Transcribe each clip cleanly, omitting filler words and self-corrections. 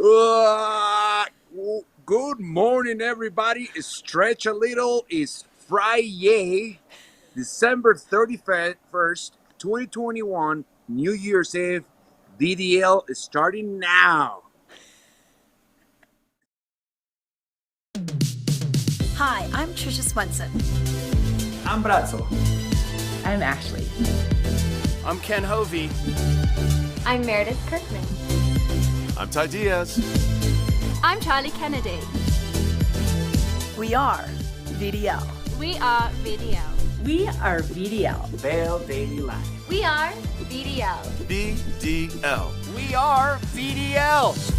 Uh, Good morning, everybody. Stretch a little. It's Friday, December 31st, 2021, New Year's Eve. DDL is starting now. Hi, I'm Trisha Swenson. I'm Brazzo. I'm Ashley. I'm Ken Hovey. I'm Meredith Kirkman. I'm Ty Diaz. I'm Charlie Kennedy. We are VDL. We are VDL. We are VDL. Vail Daily Life. We are VDL. VDL. We are VDL.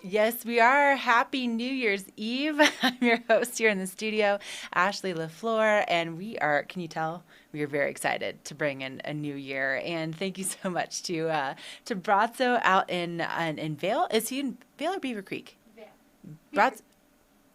Yes, we are. Happy New Year's Eve. I'm your host here in the studio, Ashley LaFleur, and we are, can you tell, we are very excited to bring in a new year. And thank you so much to Brazzo out in Vail. Is he in Vail or Beaver Creek? Vail.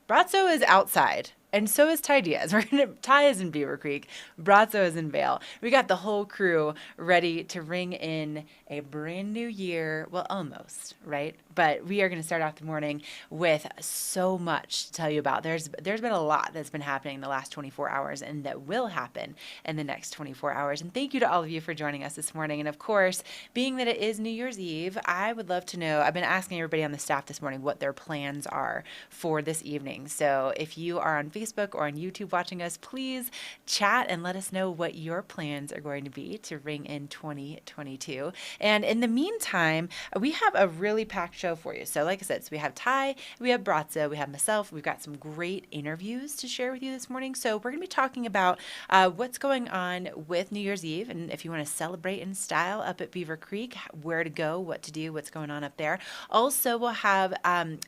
Brazzo is outside. And so is Ty Diaz. Ty is in Beaver Creek. Brazzo is in Vail. We got the whole crew ready to ring in a brand new year. Well, almost, right? But we are going to start off the morning with so much to tell you about. There's been a lot that's been happening in the last 24 hours and that will happen in the next 24 hours. And thank you to all of you for joining us this morning. And of course, being that it is New Year's Eve, I would love to know, I've been asking everybody on the staff this morning what their plans are for this evening. So if you are on Facebook or on YouTube watching us, please chat and let us know what your plans are going to be to ring in 2022. And in the meantime, we have a really packed show for you. So like I said, so we have Ty, we have Brazzo, we have myself. We've got some great interviews to share with you this morning. So we're going to be talking about what's going on with New Year's Eve, and if you want to celebrate in style up at Beaver Creek, where to go, what to do, what's going on up there. Also, we'll have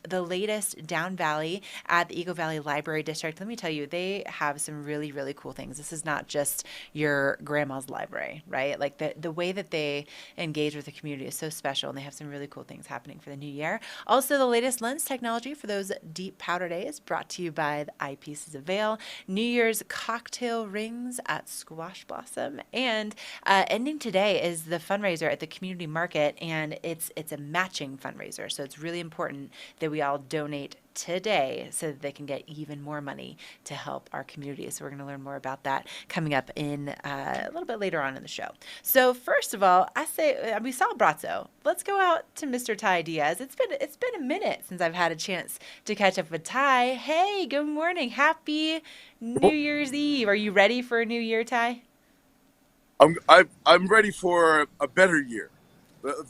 the latest Down Valley at the Eagle Valley Library District. Let me tell you, they have some really, really cool things. This is not just your grandma's library, right? Like the way that they engage with the community is so special, and they have some really cool things happening for the new year. Also, the latest lens technology for those deep powder days, brought to you by the Eyepieces of Vail. New Year's cocktail rings at Squash Blossom, and ending today is the fundraiser at the community market, and it's a matching fundraiser. So it's really important that we all donate today so that they can get even more money to help our community. So we're going to learn more about that coming up in a little bit later on in the show. So first of all, I say we saw Brazzo. Let's go out to Mr. Ty Diaz. It's been a minute since I've had a chance to catch up with Ty. Hey, good morning. Happy New Year's Eve. Are you ready for a new year, Ty? I'm ready for a better year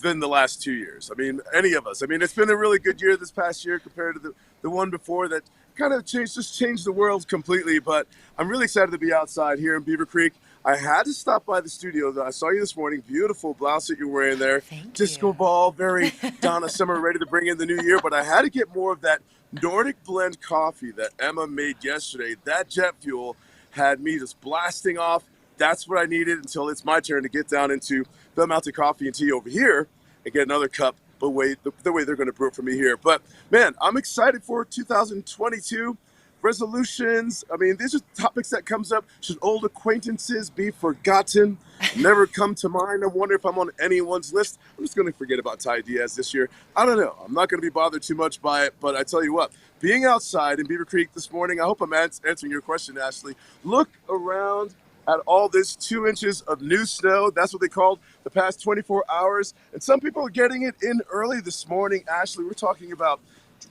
than the last 2 years. I mean, any of us. I mean, it's been a really good year this past year compared to the one before that kind of changed the world completely. But I'm really excited to be outside here in Beaver Creek. I had to stop by the studio, though. I saw you this morning. Beautiful blouse that you're wearing there. Thank Disco you. Ball, very Donna Summer, ready to bring in the new year. But I had to get more of that Nordic blend coffee that Emma made yesterday. That jet fuel had me just blasting off. That's what I needed until it's my turn to get down into Vail Mountain Coffee and Tea over here and get another cup the way they're going to brew it for me here. But, man, I'm excited for 2022. Resolutions, I mean, these are topics that comes up. Should old acquaintances be forgotten? Never come to mind. I wonder if I'm on anyone's list. I'm just going to forget about Ty Diaz this year. I don't know. I'm not going to be bothered too much by it. But I tell you what, being outside in Beaver Creek this morning, I hope I'm answering your question, Ashley. Look around at all this 2 inches of new snow. That's what they called the past 24 hours. And some people are getting it in early this morning. Ashley, we're talking about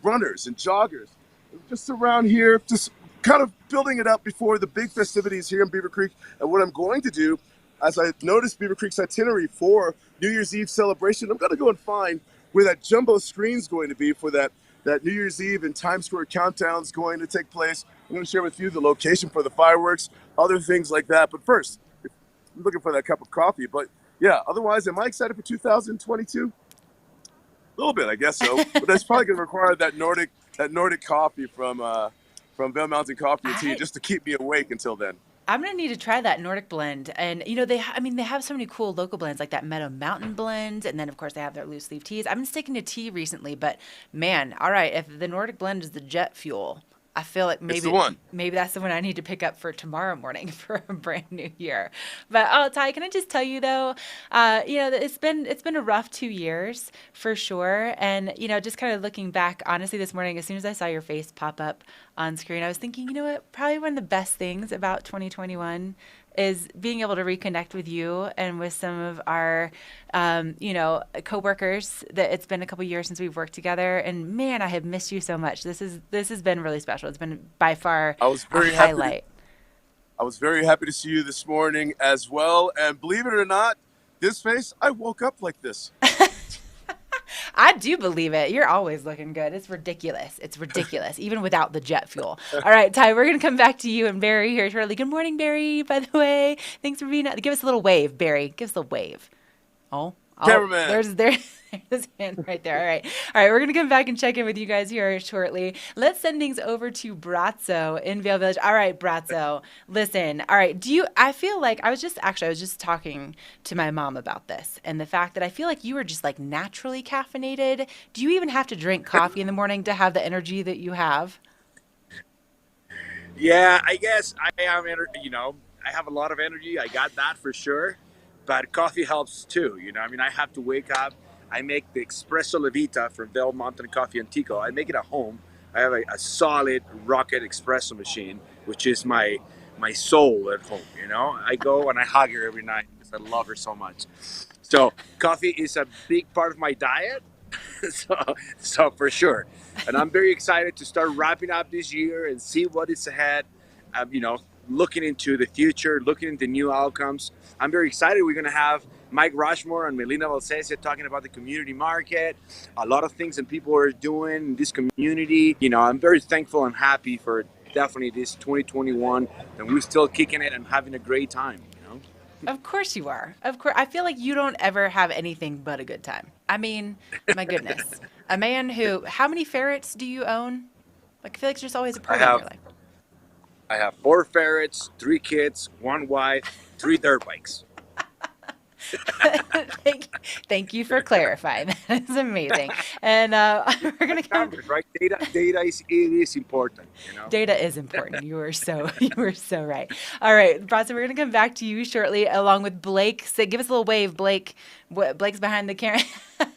runners and joggers just around here, just kind of building it up before the big festivities here in Beaver Creek. And what I'm going to do, as I noticed Beaver Creek's itinerary for New Year's Eve celebration, I'm going to go and find where that jumbo screen's going to be for that New Year's Eve and Times Square countdown's going to take place. I'm going to share with you the location for the fireworks, other things like that. But first, I'm looking for that cup of coffee. But yeah, otherwise, am I excited for 2022? A little bit, I guess so. But that's probably going to require that Nordic coffee from Vail Mountain Coffee and Tea just to keep me awake until then. I'm going to need to try that Nordic blend. And, you know, they have so many cool local blends like that Meadow Mountain blend. And then, of course, they have their loose leaf teas. I've been sticking to tea recently, but man, all right, if the Nordic blend is the jet fuel, I feel like It's the one. maybe that's the one I need to pick up for tomorrow morning for a brand new year. But Ty, can I just tell you though, it's been a rough 2 years for sure. And just kind of looking back, honestly, this morning, as soon as I saw your face pop up on screen, I was thinking, you know what? Probably one of the best things about 2021 is being able to reconnect with you and with some of our, coworkers that it's been a couple years since we've worked together. And man, I have missed you so much. This has been really special. It's been by far I was very a happy. highlight. I was very happy to see you this morning as well. And believe it or not, this face, I woke up like this. I do believe it. You're always looking good. It's ridiculous. It's ridiculous, even without the jet fuel. All right, Ty, we're going to come back to you and Barry here shortly. Good morning, Barry, by the way. Thanks for being out. Give us a little wave, Barry. Give us a wave. Oh, Cameraman. There's his hand right there. All right, we're going to come back and check in with you guys here shortly. Let's send things over to Brazzo in Vail Village. All right, Brazzo, listen. All right, I feel like I was just talking to my mom about this and the fact that I feel like you are just like naturally caffeinated. Do you even have to drink coffee in the morning to have the energy that you have? Yeah, I guess I am. I have a lot of energy. I got that for sure. But coffee helps too. I have to wake up. I make the Espresso Levita from Vail Mountain Coffee Antico. I make it at home. I have a solid rocket espresso machine, which is my soul at home. I go and I hug her every night because I love her so much. So coffee is a big part of my diet. so for sure. And I'm very excited to start wrapping up this year and see what is ahead. Looking into the future, looking into new outcomes. I'm very excited. We're going to have Mike Rushmore and Melina Valsesia talking about the community market, a lot of things that people are doing in this community. I'm very thankful and happy for definitely this 2021, and we're still kicking it and having a great time. Of course you are. Of course. I feel like you don't ever have anything but a good time. I mean, my goodness. A man how many ferrets do you own? Like, I feel like there's always a party in your life. I have 4 ferrets, 3 kids, 1 wife, 3 dirt bikes. Thank you for clarifying. That is amazing. And we're gonna numbers, right? Data is important. Data is important. You were so right. All right, Brazzo, we're gonna come back to you shortly, along with Blake. So give us a little wave, Blake. Blake's behind the camera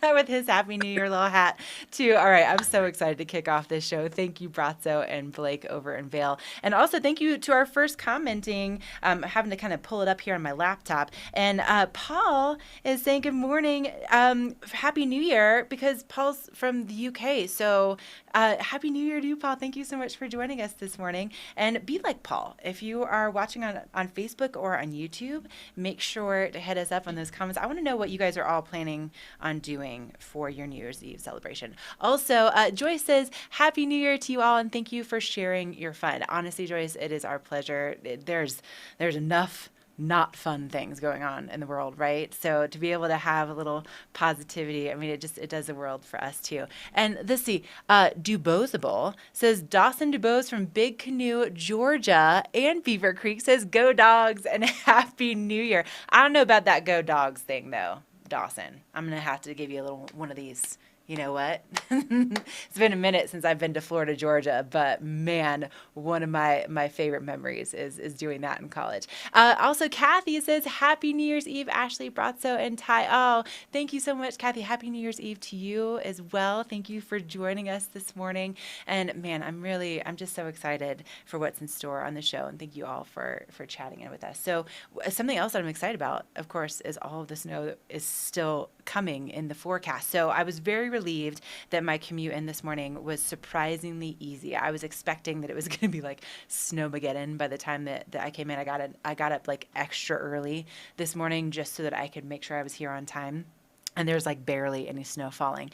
with his Happy New Year little hat too. All right, I'm so excited to kick off this show. Thank you, Brazzo and Blake over in Vail, and also thank you to our first commenting. Having to kind of pull it up here on my laptop, and Paul is saying good morning, Happy New Year, because Paul's from the UK. So Happy New Year to you, Paul. Thank you so much for joining us this morning. And be like Paul. If you are watching on Facebook or on YouTube, make sure to hit us up on those comments. I want to know what you guys are all planning on doing for your New Year's Eve celebration. Also, Joyce says, Happy New Year to you all, and thank you for sharing your fun. Honestly, Joyce, it is our pleasure. There's enough not fun things going on in the world, right? So to be able to have a little positivity, I mean, it does the world for us too. And let's see, Dubosable says, Dawson Dubose from Big Canoe, Georgia, and Beaver Creek says, go Dogs and Happy New Year. I don't know about that go Dogs thing though, Dawson. I'm going to have to give you a little one of these. You know what? It's been a minute since I've been to Florida, Georgia, but man, one of my favorite memories is doing that in college. Also, Kathy says, Happy New Year's Eve, Ashley, Brazzo, and Ty. Oh, thank you so much, Kathy. Happy New Year's Eve to you as well. Thank you for joining us this morning. And man, I'm just so excited for what's in store on the show. And thank you all for chatting in with us. So something else that I'm excited about, of course, is all of the snow that is still coming in the forecast. So I was very relieved that my commute in this morning was surprisingly easy. I was expecting that it was going to be like snowmageddon by the time that I came in. I got up like extra early this morning just so that I could make sure I was here on time. And there's like barely any snow falling.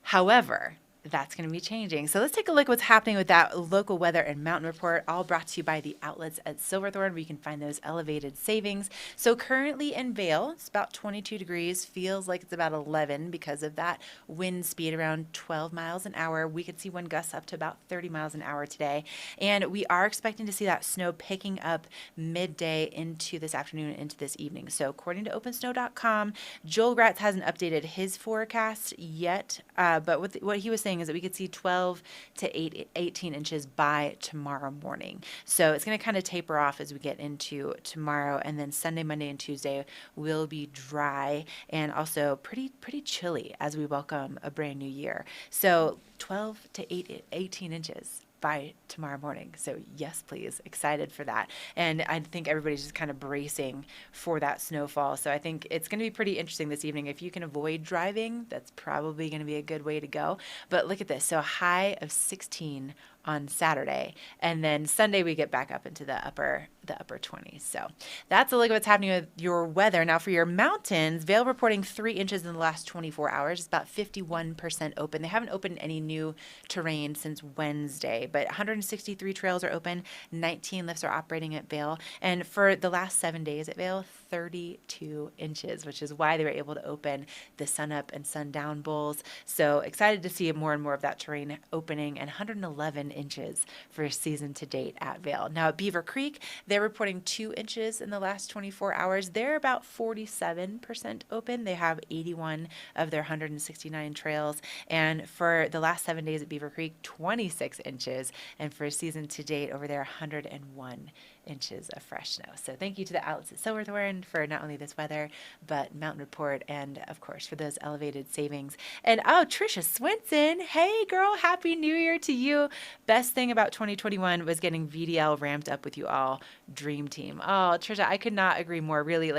However, that's going to be changing. So let's take a look at what's happening with that local weather and mountain report, all brought to you by the outlets at Silverthorne, where you can find those elevated savings. So currently in Vail, it's about 22 degrees, feels like it's about 11 because of that wind speed around 12 miles an hour. We could see wind gusts up to about 30 miles an hour today. And we are expecting to see that snow picking up midday into this afternoon, into this evening. So according to opensnow.com, Joel Gratz hasn't updated his forecast yet, but what he was saying saying is that we could see 12 to 18 inches by tomorrow morning. So it's going to kind of taper off as we get into tomorrow, and then Sunday, Monday, and Tuesday will be dry and also pretty chilly as we welcome a brand new year. So 12 to 18 inches by tomorrow morning. So yes, please. Excited for that. And I think everybody's just kind of bracing for that snowfall. So I think it's going to be pretty interesting this evening. If you can avoid driving, that's probably going to be a good way to go. But look at this. So a high of 16 on Saturday, and then Sunday we get back up into the upper 20s. So that's a look at what's happening with your weather. Now for your mountains, Vail reporting 3 inches in the last 24 hours. It's about 51% open. They haven't opened any new terrain since Wednesday, but 163 trails are open. 19 lifts are operating at Vail, and for the last 7 days at Vail, 32 inches, which is why they were able to open the sun up and sundown bowls. So excited to see more and more of that terrain opening, and 111 inches for season to date at Vail. Now at Beaver Creek, they're reporting 2 inches in the last 24 hours. They're about 47% open. They have 81 of their 169 trails. And for the last 7 days at Beaver Creek, 26 inches. And for season to date over there, 101 inches of fresh snow. So thank you to the outlets at Silverthorne for not only this weather, but Mountain Report, and of course for those elevated savings. And Trisha Swenson, hey girl, happy new year to you. Best thing about 2021 was getting VDL ramped up with you all. Dream team. Oh, Trisha, I could not agree more. Really,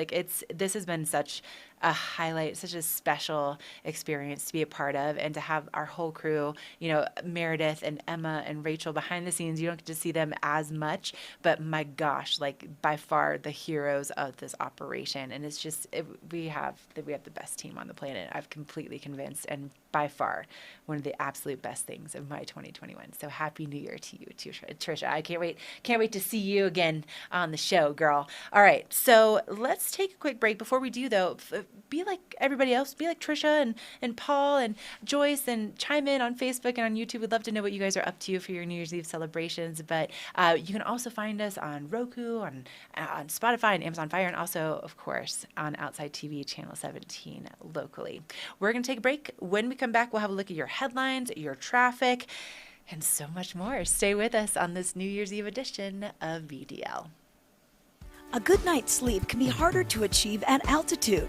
this has been such a highlight, such a special experience to be a part of, and to have our whole crew, Meredith and Emma and Rachel behind the scenes. You don't get to see them as much, but my gosh, by far the heroes of this operation. And it's just, we have the best team on the planet. I've completely convinced, and by far one of the absolute best things of my 2021. So happy new year to you too, Trisha. I can't wait to see you again on the show, girl. All right, so let's take a quick break. Before we do though, be like everybody else, be like Trisha and Paul and Joyce, and chime in on Facebook and on YouTube. We'd love to know what you guys are up to for your New Year's Eve celebrations. But you can also find us on Roku, on Spotify and Amazon Fire, and also, of course, on Outside TV Channel 17 locally. We're going to take a break. When we come back, we'll have a look at your headlines, your traffic, and so much more. Stay with us on this New Year's Eve edition of VDL. A good night's sleep can be harder to achieve at altitude.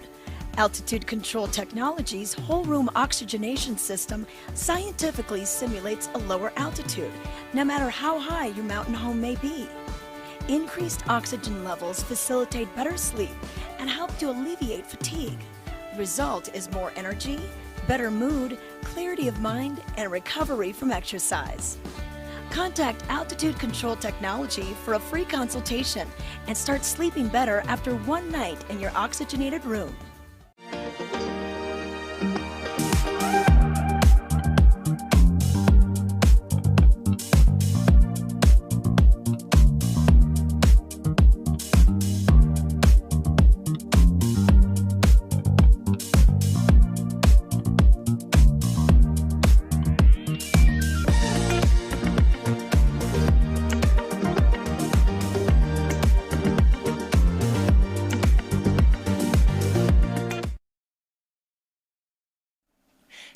Altitude Control Technology's whole room oxygenation system scientifically simulates a lower altitude, no matter how high your mountain home may be. Increased oxygen levels facilitate better sleep and help to alleviate fatigue. The result is more energy, better mood, clarity of mind, and recovery from exercise. Contact Altitude Control Technology for a free consultation and start sleeping better after one night in your oxygenated room.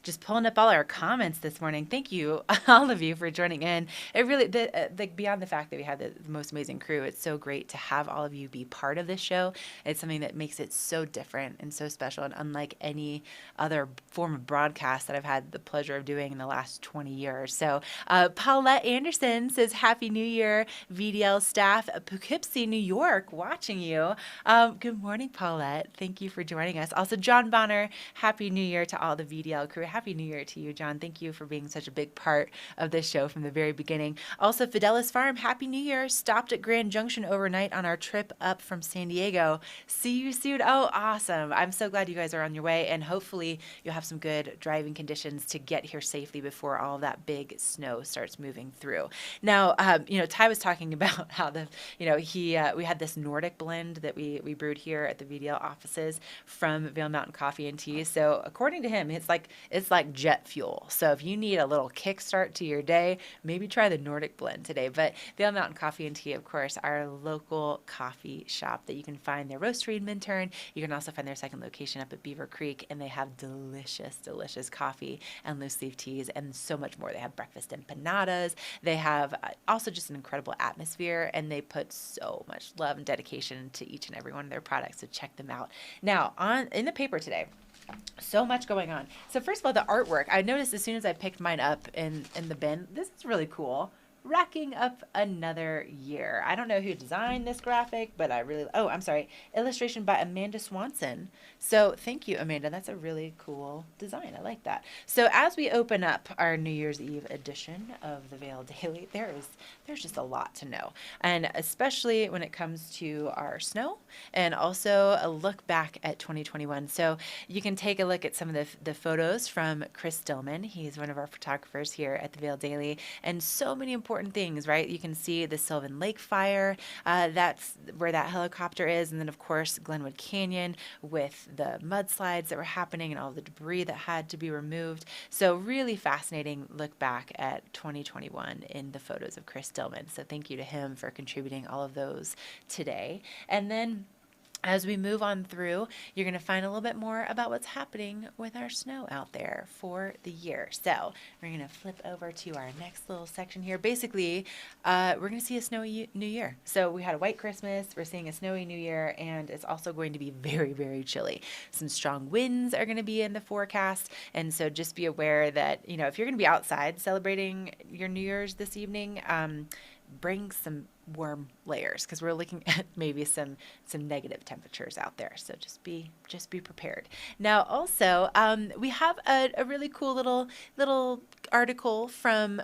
Just pulling up all our comments this morning. Thank you, all of you, for joining in. It really, beyond the fact that we had the most amazing crew, it's so great to have all of you be part of this show. It's something that makes it so different and so special, and unlike any other form of broadcast that I've had the pleasure of doing in the last 20 years. So Paulette Anderson says, Happy New Year, VDL staff, Poughkeepsie, New York, watching you. Good morning, Paulette. Thank you for joining us. Also, John Bonner, Happy New Year to all the VDL crew. Happy New Year to you, John. Thank you for being such a big part of this show from the very beginning. Also, Fidelis Farm, Happy New Year. Stopped at Grand Junction overnight on our trip up from San Diego. See you soon. Oh, awesome. I'm so glad you guys are on your way, and hopefully you'll have some good driving conditions to get here safely before all of that big snow starts moving through. Now, Ty was talking about how we had this Nordic blend that we brewed here at the VDL offices from Vail Mountain Coffee and Tea. So according to him, it's it's like jet fuel. So if you need a little kickstart to your day, maybe try the Nordic blend today. But Vail Mountain Coffee and Tea, of course, our local coffee shop that you can find their roastery in Minturn. You can also find their second location up at Beaver Creek, and they have delicious, delicious coffee and loose leaf teas and so much more. They have breakfast empanadas. They have also just an incredible atmosphere, and they put so much love and dedication to each and every one of their products. So check them out. Now, in the paper today, so much going on. So first of all, the artwork. I noticed as soon as I picked mine up in the bin, this is really cool. Racking up another year. I don't know who designed this graphic, but illustration by Amanda Swanson. So thank you, Amanda. That's a really cool design. I like that. So as we open up our New Year's Eve edition of the Vail Daily, there's just a lot to know. And especially when it comes to our snow and also a look back at 2021. So you can take a look at some of the photos from Chris Stillman. He's one of our photographers here at the Vail Daily, and so many important things, right? You can see the Sylvan Lake fire. That's where that helicopter is. And then, of course, Glenwood Canyon with the mudslides that were happening and all the debris that had to be removed. So really fascinating look back at 2021 in the photos of Chris Stillman. So thank you to him for contributing all of those today. And then as we move on through, you're going to find a little bit more about what's happening with our snow out there for the year. So we're going to flip over to our next little section here. Basically, we're going to see a snowy New Year. So we had a white Christmas, we're seeing a snowy New Year, and it's also going to be very, very chilly. Some strong winds are going to be in the forecast, and so just be aware that, if you're going to be outside celebrating your New Year's this evening, bring some warm layers, because we're looking at maybe some negative temperatures out there. So just be prepared. Now, also, we have a really cool little article from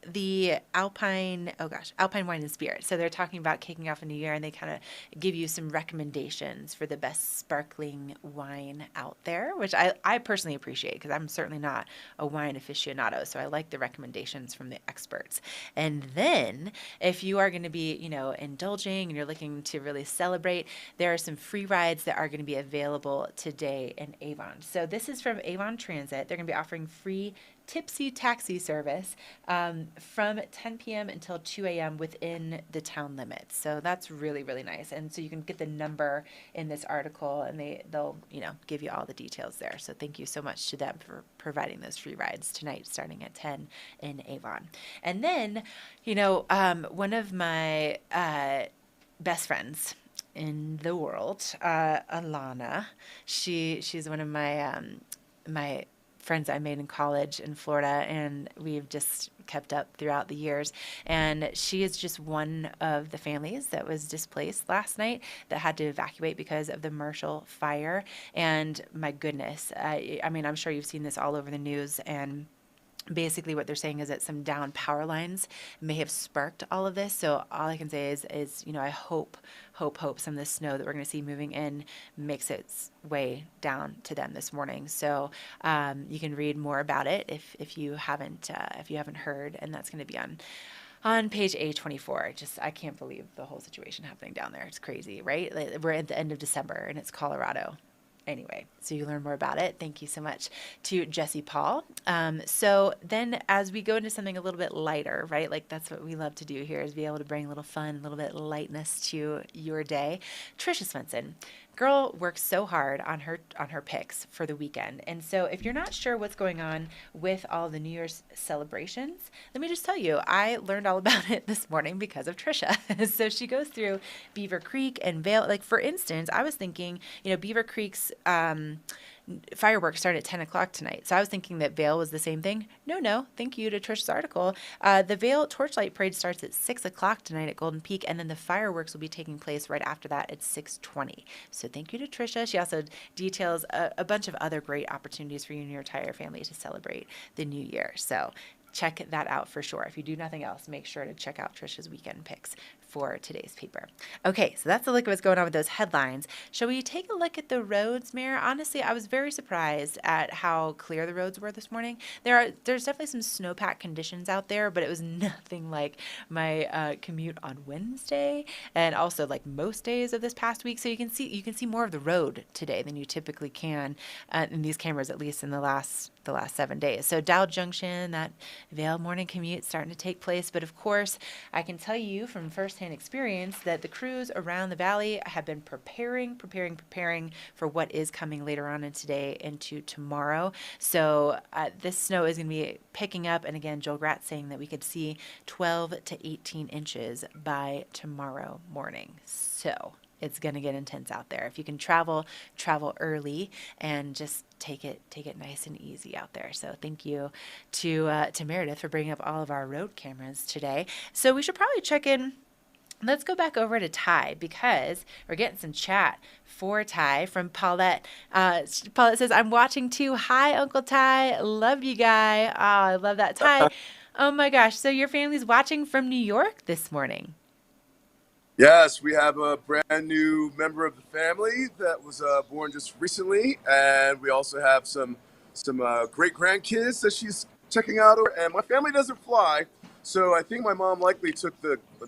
the Alpine Wine and Spirit. So they're talking about kicking off a new year, and they kind of give you some recommendations for the best sparkling wine out there, which I personally appreciate, because I'm certainly not a wine aficionado. So I like the recommendations from the experts. And then if you are going to be, indulging and you're looking to really celebrate, there are some free rides that are going to be available today in Avon. So this is from Avon Transit. They're going to be offering free tipsy taxi service from 10 p.m. until 2 a.m. within the town limits. So that's really, really nice. And so you can get the number in this article, and they'll give you all the details there. So thank you so much to them for providing those free rides tonight starting at 10 in Avon. And then, one of my best friends in the world, Alana, she's one of my friends I made in college in Florida, and we've just kept up throughout the years. And she is just one of the families that was displaced last night that had to evacuate because of the Marshall fire. And my goodness, I mean, I'm sure you've seen this all over the news, and basically what they're saying is that some downed power lines may have sparked all of this. So all I can say is I hope some of the snow that we're going to see moving in makes its way down to them this morning. So you can read more about it if you haven't heard, and that's going to be on page A24. I can't believe the whole situation happening down there. It's crazy, right? We're at the end of December, and it's Colorado. Anyway, so you learn more about it. Thank you so much to Jesse Paul. So then as we go into something a little bit lighter, right? Like that's what we love to do here, is be able to bring a little fun, a little bit lightness to your day. Trisha Svensson. Girl works so hard on her picks for the weekend. And so if you're not sure what's going on with all the New Year's celebrations, let me just tell you, I learned all about it this morning because of Trisha. So she goes through Beaver Creek and Vail. Like, for instance, I was thinking, Beaver Creek's fireworks start at 10 o'clock tonight. So I was thinking that Vail was the same thing. No. Thank you to Trish's article. The Vail Torchlight Parade starts at 6 o'clock tonight at Golden Peak, and then the fireworks will be taking place right after that at 6:20. So thank you to Trisha. She also details a bunch of other great opportunities for you and your entire family to celebrate the new year. So check that out for sure. If you do nothing else, make sure to check out Trisha's weekend picks for today's paper. Okay, so that's a look at what's going on with those headlines. Shall we take a look at the roads, Mare? Honestly, I was very surprised at how clear the roads were this morning. There's definitely some snowpack conditions out there, but it was nothing like my commute on Wednesday, and also like most days of this past week. So you can see more of the road today than you typically can in these cameras, at least in the last 7 days. So Dow Junction, that Vail morning commute starting to take place. But of course, I can tell you from firsthand experience that the crews around the valley have been preparing for what is coming later on in today into tomorrow. So this snow is going to be picking up. And again, Joel Gratz saying that we could see 12 to 18 inches by tomorrow morning. So it's going to get intense out there. If you can travel early and just take it nice and easy out there. So thank you to Meredith for bringing up all of our road cameras today. So we should probably check in. Let's go back over to Ty, because we're getting some chat for Ty from Paulette. Paulette says, I'm watching too. Hi, Uncle Ty. Love you, guy. Oh, I love that. Ty, oh my gosh. So your family's watching from New York this morning. Yes, we have a brand new member of the family that was born just recently, and we also have some great grandkids that she's checking out. And my family doesn't fly, so I think my mom likely took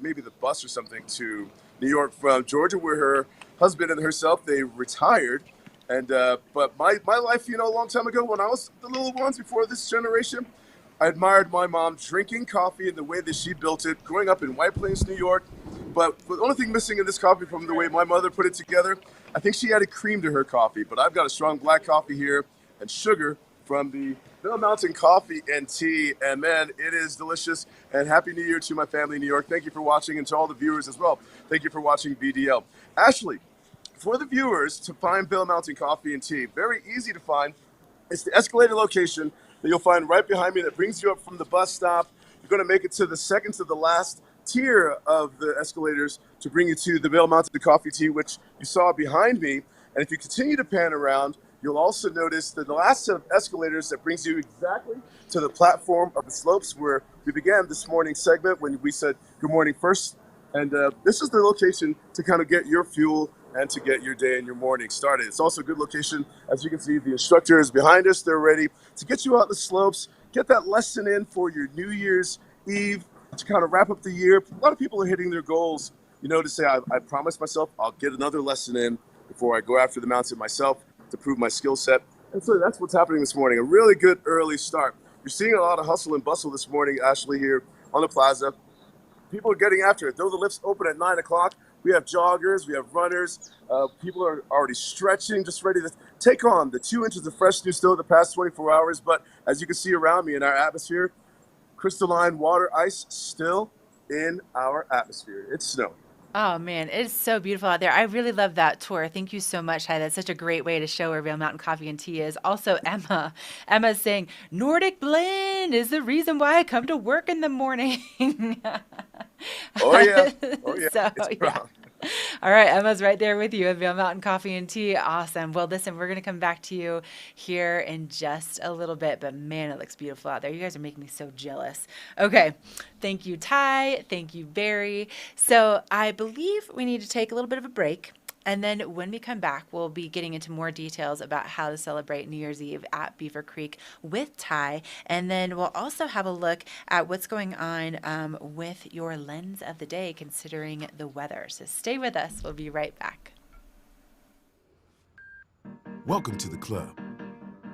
maybe the bus or something to New York from Georgia, where her husband and herself, they retired. And but my life, a long time ago when I was the little ones before this generation, I admired my mom drinking coffee in the way that she built it, growing up in White Plains, New York. But the only thing missing in this coffee from the way my mother put it together, I think she added cream to her coffee. But I've got a strong black coffee here and sugar from the Vail Mountain Coffee and Tea. And man, it is delicious. And Happy New Year to my family in New York. Thank you for watching, and to all the viewers as well. Thank you for watching VDL. Ashley, for the viewers to find Vail Mountain Coffee and Tea, very easy to find. It's the escalator location that you'll find right behind me that brings you up from the bus stop. You're going to make it to the second to the last tier of the escalators to bring you to the Vail Mountain Coffee Tea, which you saw behind me. And if you continue to pan around, you'll also notice that the last set of escalators that brings you exactly to the platform of the slopes where we began this morning's segment when we said good morning first. And this is the location to kind of get your fuel and to get your day and your morning started. It's also a good location. As you can see, the instructor is behind us. They're ready to get you out the slopes, get that lesson in for your New Year's Eve, to kind of wrap up the year. A lot of people are hitting their goals, to say, I promised myself I'll get another lesson in before I go after the mountain myself to prove my skill set. And so that's what's happening this morning. A really good early start. You're seeing a lot of hustle and bustle this morning, Ashley, here on the plaza. People are getting after it. Though the lifts open at 9 o'clock, we have joggers, we have runners. People are already stretching, just ready to take on the 2 inches of fresh new snow the past 24 hours. But as you can see around me in our atmosphere, crystalline water ice still in our atmosphere. It's snowing. Oh man, it's so beautiful out there. I really love that tour. Thank you so much, Ty. That's such a great way to show where Vail Mountain Coffee and Tea is. Also, Emma's saying, Nordic blend is the reason why I come to work in the morning. Oh yeah. So, yeah. All right, Emma's right there with you at Vail Mountain Coffee and Tea. Awesome. Well, listen, we're going to come back to you here in just a little bit, but man, it looks beautiful out there. You guys are making me so jealous. Okay. Thank you, Ty. Thank you, Barry. So I believe we need to take a little bit of a break. And then when we come back, we'll be getting into more details about how to celebrate New Year's Eve at Beaver Creek with Ty. And then we'll also have a look at what's going on with your lens of the day, considering the weather. So stay with us. We'll be right back. Welcome to the club.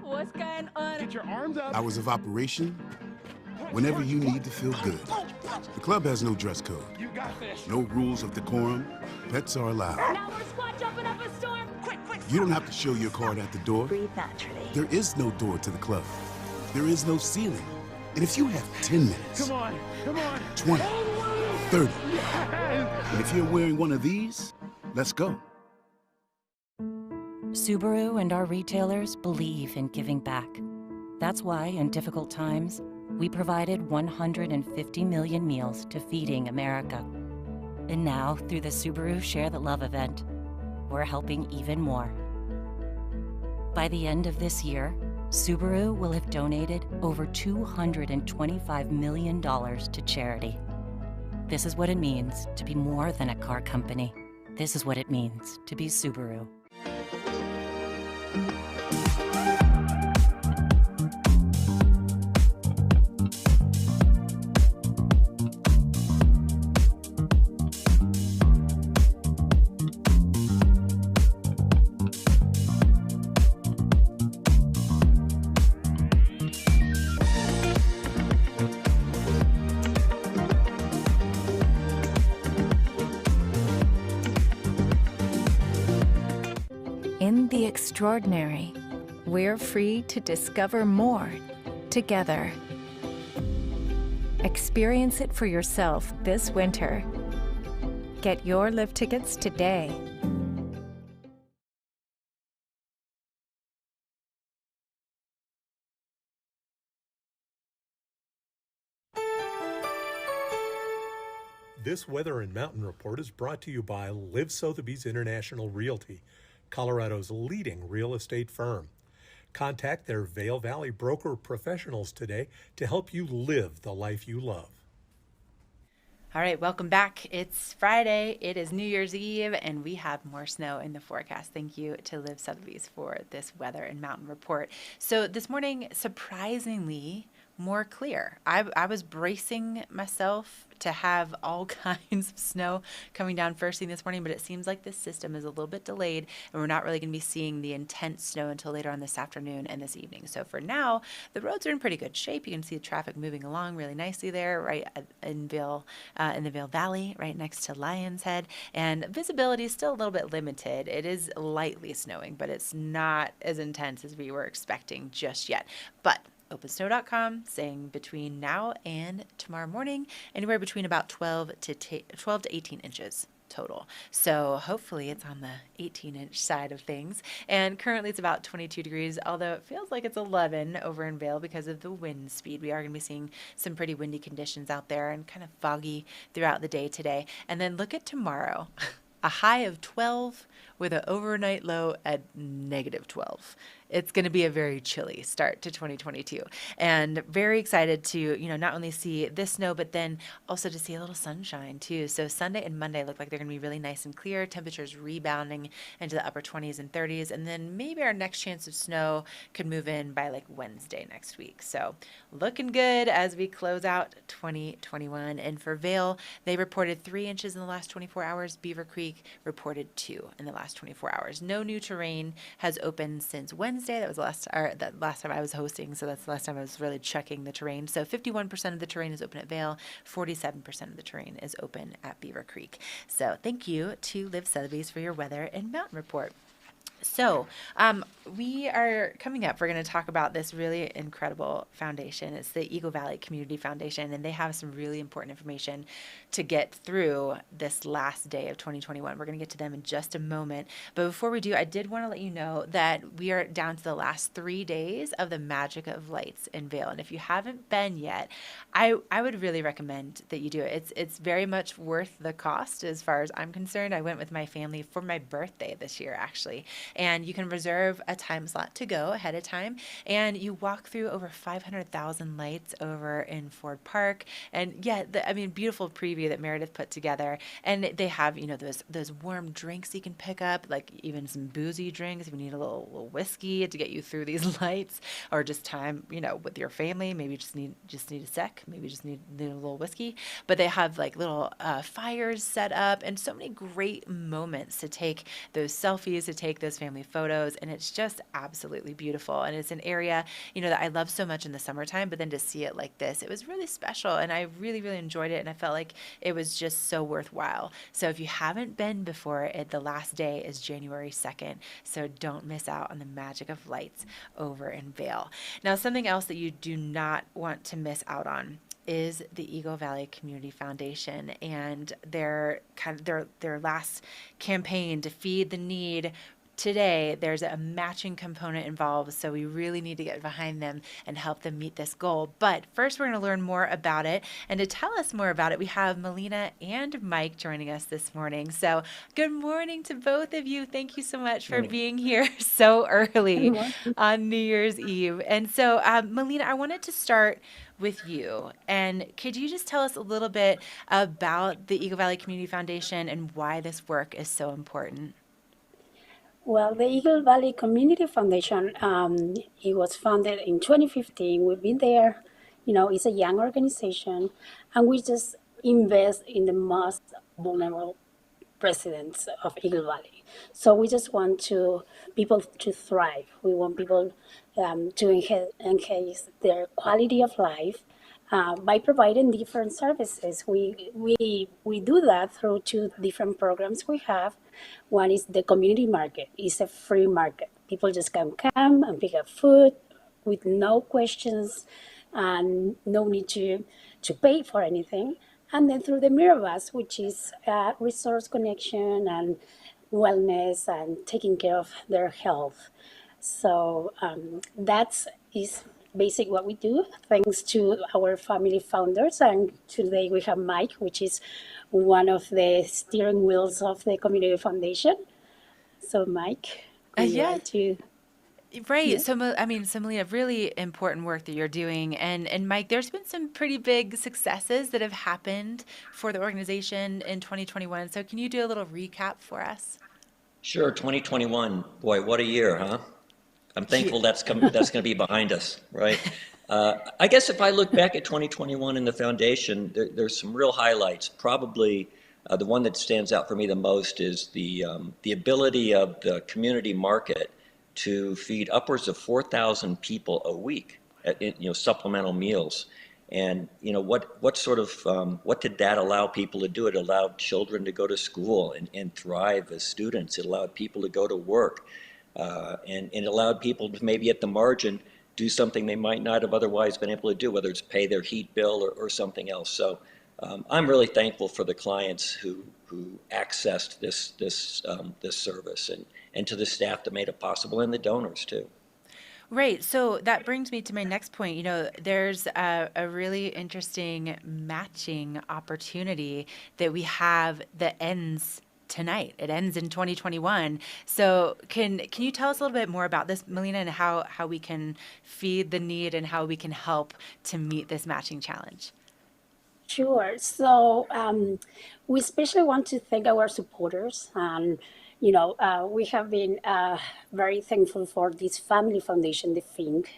What's going on? Get your arms up. Hours of operation, whenever you need to feel good. The club has no dress code, You got this. no rules of decorum. Pets are allowed. Now we're squat jumping up a storm. Quick. You don't have to show your card at the door. Breathe naturally. There is no door to the club. There is no ceiling. And if you have 10 minutes, Come on. 20, 30, and if you're wearing one of these, let's go. Subaru and our retailers believe in giving back. That's why, in difficult times, we provided 150 million meals to Feeding America. And now, through the Subaru Share the Love event, we're helping even more. By the end of this year, Subaru will have donated over $225 million to charity. This is what it means to be more than a car company. This is what it means to be Subaru. In the extraordinary, we're free to discover more together. Experience it for yourself this winter. Get your lift tickets today. This Weather and Mountain Report is brought to you by Live Sotheby's International Realty, Colorado's leading real estate firm. Contact their Vail Valley broker professionals today to help you live the life you love. All right, welcome back. It's Friday. It is New Year's Eve, and we have more snow in the forecast. Thank you to Live Sotheby's for this weather and mountain report. So this morning, surprisingly, more clear. I was bracing myself to have all kinds of snow coming down first thing this morning, but it seems like this system is a little bit delayed, and we're not really going to be seeing the intense snow until later on this afternoon and this evening. So for now, the roads are in pretty good shape. You can see the traffic moving along really nicely there, right in Vail, in the Vail Valley, right next to Lion's Head, and visibility is still a little bit limited. It is lightly snowing, but it's not as intense as we were expecting just yet. But OpenSnow.com saying between now and tomorrow morning, anywhere between about 12 to 18 inches total. So hopefully it's on the 18-inch side of things. And currently it's about 22 degrees, although it feels like it's 11 over in Vail because of the wind speed. We are going to be seeing some pretty windy conditions out there and kind of foggy throughout the day today. And then look at tomorrow. A high of 12 with an overnight low at -12. It's going to be a very chilly start to 2022, and very excited to, not only see this snow, but then also to see a little sunshine too. So Sunday and Monday look like they're going to be really nice and clear, temperatures rebounding into the upper 20s and 30s, and then maybe our next chance of snow could move in by like Wednesday next week. So looking good as we close out 2021. And for Vail, they reported 3 inches in the last 24 hours. Beaver Creek reported 2 in the last 24 hours. No new terrain has opened since Wednesday. That was the last time I was hosting, so that's the last time I was really checking the terrain. So 51% of the terrain is open at Vail, 47% of the terrain is open at Beaver Creek. So thank you to Live Sotheby's for your weather and mountain report. So we are coming up. We're going to talk about this really incredible foundation. It's the Eagle Valley Community Foundation, and they have some really important information to get through this last day of 2021. We're going to get to them in just a moment. But before we do, I did want to let you know that we are down to the last 3 days of the Magic of Lights in Vail. And if you haven't been yet, I would really recommend that you do it. It's very much worth the cost as far as I'm concerned. I went with my family for my birthday this year, actually. And you can reserve a time slot to go ahead of time. And you walk through over 500,000 lights over in Ford Park. And yeah, beautiful preview that Meredith put together. And they have, those warm drinks you can pick up, like even some boozy drinks if you need a little whiskey to get you through these lights, or just time, with your family. Maybe you just need a sec. Maybe you just need a little whiskey. But they have like little fires set up and so many great moments to take those selfies, to take those family photos, and it's just absolutely beautiful. And it's an area, that I love so much in the summertime, but then to see it like this, it was really special, and I really, really enjoyed it, and I felt like it was just so worthwhile. So if you haven't been before, the last day is January 2nd, so don't miss out on the magic of lights over in Vail. Now, something else that you do not want to miss out on is the Eagle Valley Community Foundation and their last campaign to feed the need today there's a matching component involved, so we really need to get behind them and help them meet this goal. But first, we're going to learn more about it. And to tell us more about it, we have Melina and Mike joining us this morning. So good morning to both of you. Thank you so much for being here so early on New Year's Eve. And so, Melina, I wanted to start with you. And could you just tell us a little bit about the Eagle Valley Community Foundation and why this work is so important? Well, the Eagle Valley Community Foundation, it was founded in 2015. We've been there, it's a young organization, and we just invest in the most vulnerable residents of Eagle Valley. So we just want people to thrive. We want people to enhance their quality of life by providing different services. We do that through two different programs we have. One is the community market. It's a free market. People just come and pick up food with no questions and no need to pay for anything. And then through the Mirabus, which is resource connection and wellness and taking care of their health. So that is basic what we do, thanks to our family founders. And today we have Mike, which is one of the steering wheels of the Community Foundation. So Mike, Right. Yeah. So, Melina, really important work that you're doing. And Mike, there's been some pretty big successes that have happened for the organization in 2021. So can you do a little recap for us? Sure. 2021, boy, what a year, huh? I'm thankful that's going to be behind us, right? I guess if I look back at 2021 in the foundation, there's some real highlights. Probably the one that stands out for me the most is the ability of the community market to feed upwards of 4,000 people a week at supplemental meals. And what did that allow people to do? It allowed children to go to school and thrive as students. It allowed people to go to work, and it allowed people to maybe at the margin do something they might not have otherwise been able to do, whether it's pay their heat bill or something else. So I'm really thankful for the clients who accessed this service, and to the staff that made it possible, and the donors too. Right. So that brings me to my next point. There's a really interesting matching opportunity that we have that ends tonight. It ends in 2021. So can you tell us a little bit more about this, Melina, and how we can feed the need and how we can help to meet this matching challenge? Sure. So we especially want to thank our supporters. And we have been very thankful for this family foundation, the Think.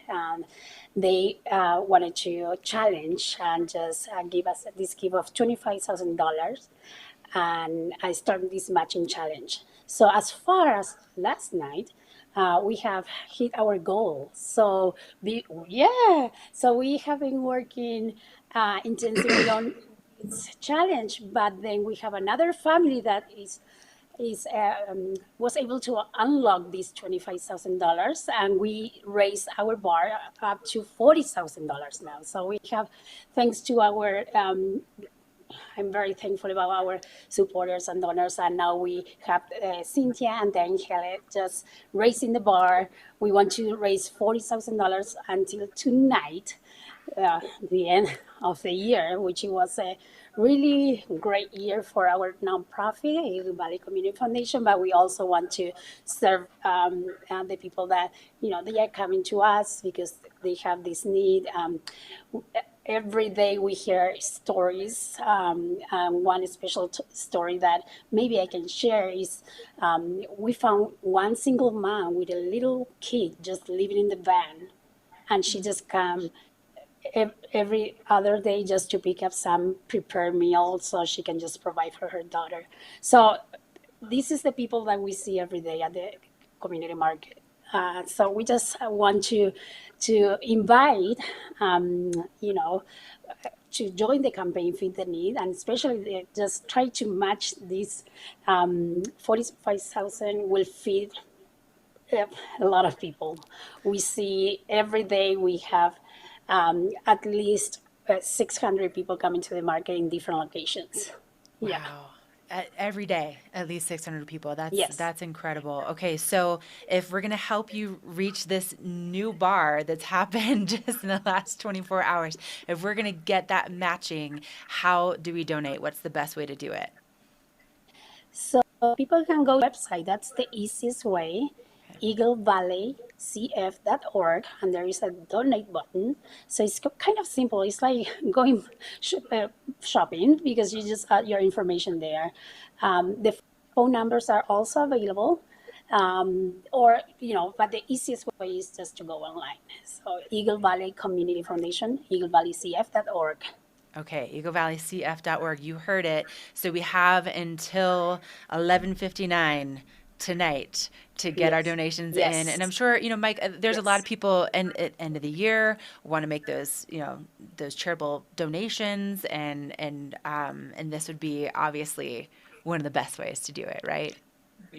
They wanted to challenge and just give us this gift of $25,000. And I started this matching challenge. So as far as last night, we have hit our goal. So we have been working intensively on this challenge, but then we have another family that was able to unlock this $25,000, and we raised our bar up to $40,000 now. So we have, thanks to our I'm very thankful about our supporters and donors, and now we have Cynthia and Danielle just raising the bar. We want to raise $40,000 until tonight, the end of the year, which was a really great year for our nonprofit, Eagle Valley Community Foundation. But we also want to serve the people that they are coming to us because they have this need. Every day we hear stories. One special story that maybe I can share is we found one single mom with a little kid just living in the van, and she just come every other day just to pick up some prepared meals so she can just provide for her daughter. So this is the people that we see every day at the community market. So we just want to invite, to join the campaign Feed the Need, and especially just try to match this 45,000 will feed a lot of people. We see every day we have at least 600 people coming to the market in different locations. Wow. Yeah. Every day, at least 600 people. Yes. That's incredible. Okay, so if we're going to help you reach this new bar that's happened just in the last 24 hours, if we're going to get that matching, how do we donate? What's the best way to do it? So people can go to the website. That's the easiest way. EagleValleyCF.org, and there is a donate button. So it's kind of simple. It's like going shopping, because you just add your information there. The phone numbers are also available, but the easiest way is just to go online. So Eagle Valley Community Foundation, EagleValleyCF.org. Okay, EagleValleyCF.org. You heard it. So we have until 11:59 tonight to get our donations in. And I'm sure, Mike, there's a lot of people at end of the year want to make those, those charitable donations, and this would be obviously one of the best ways to do it, right?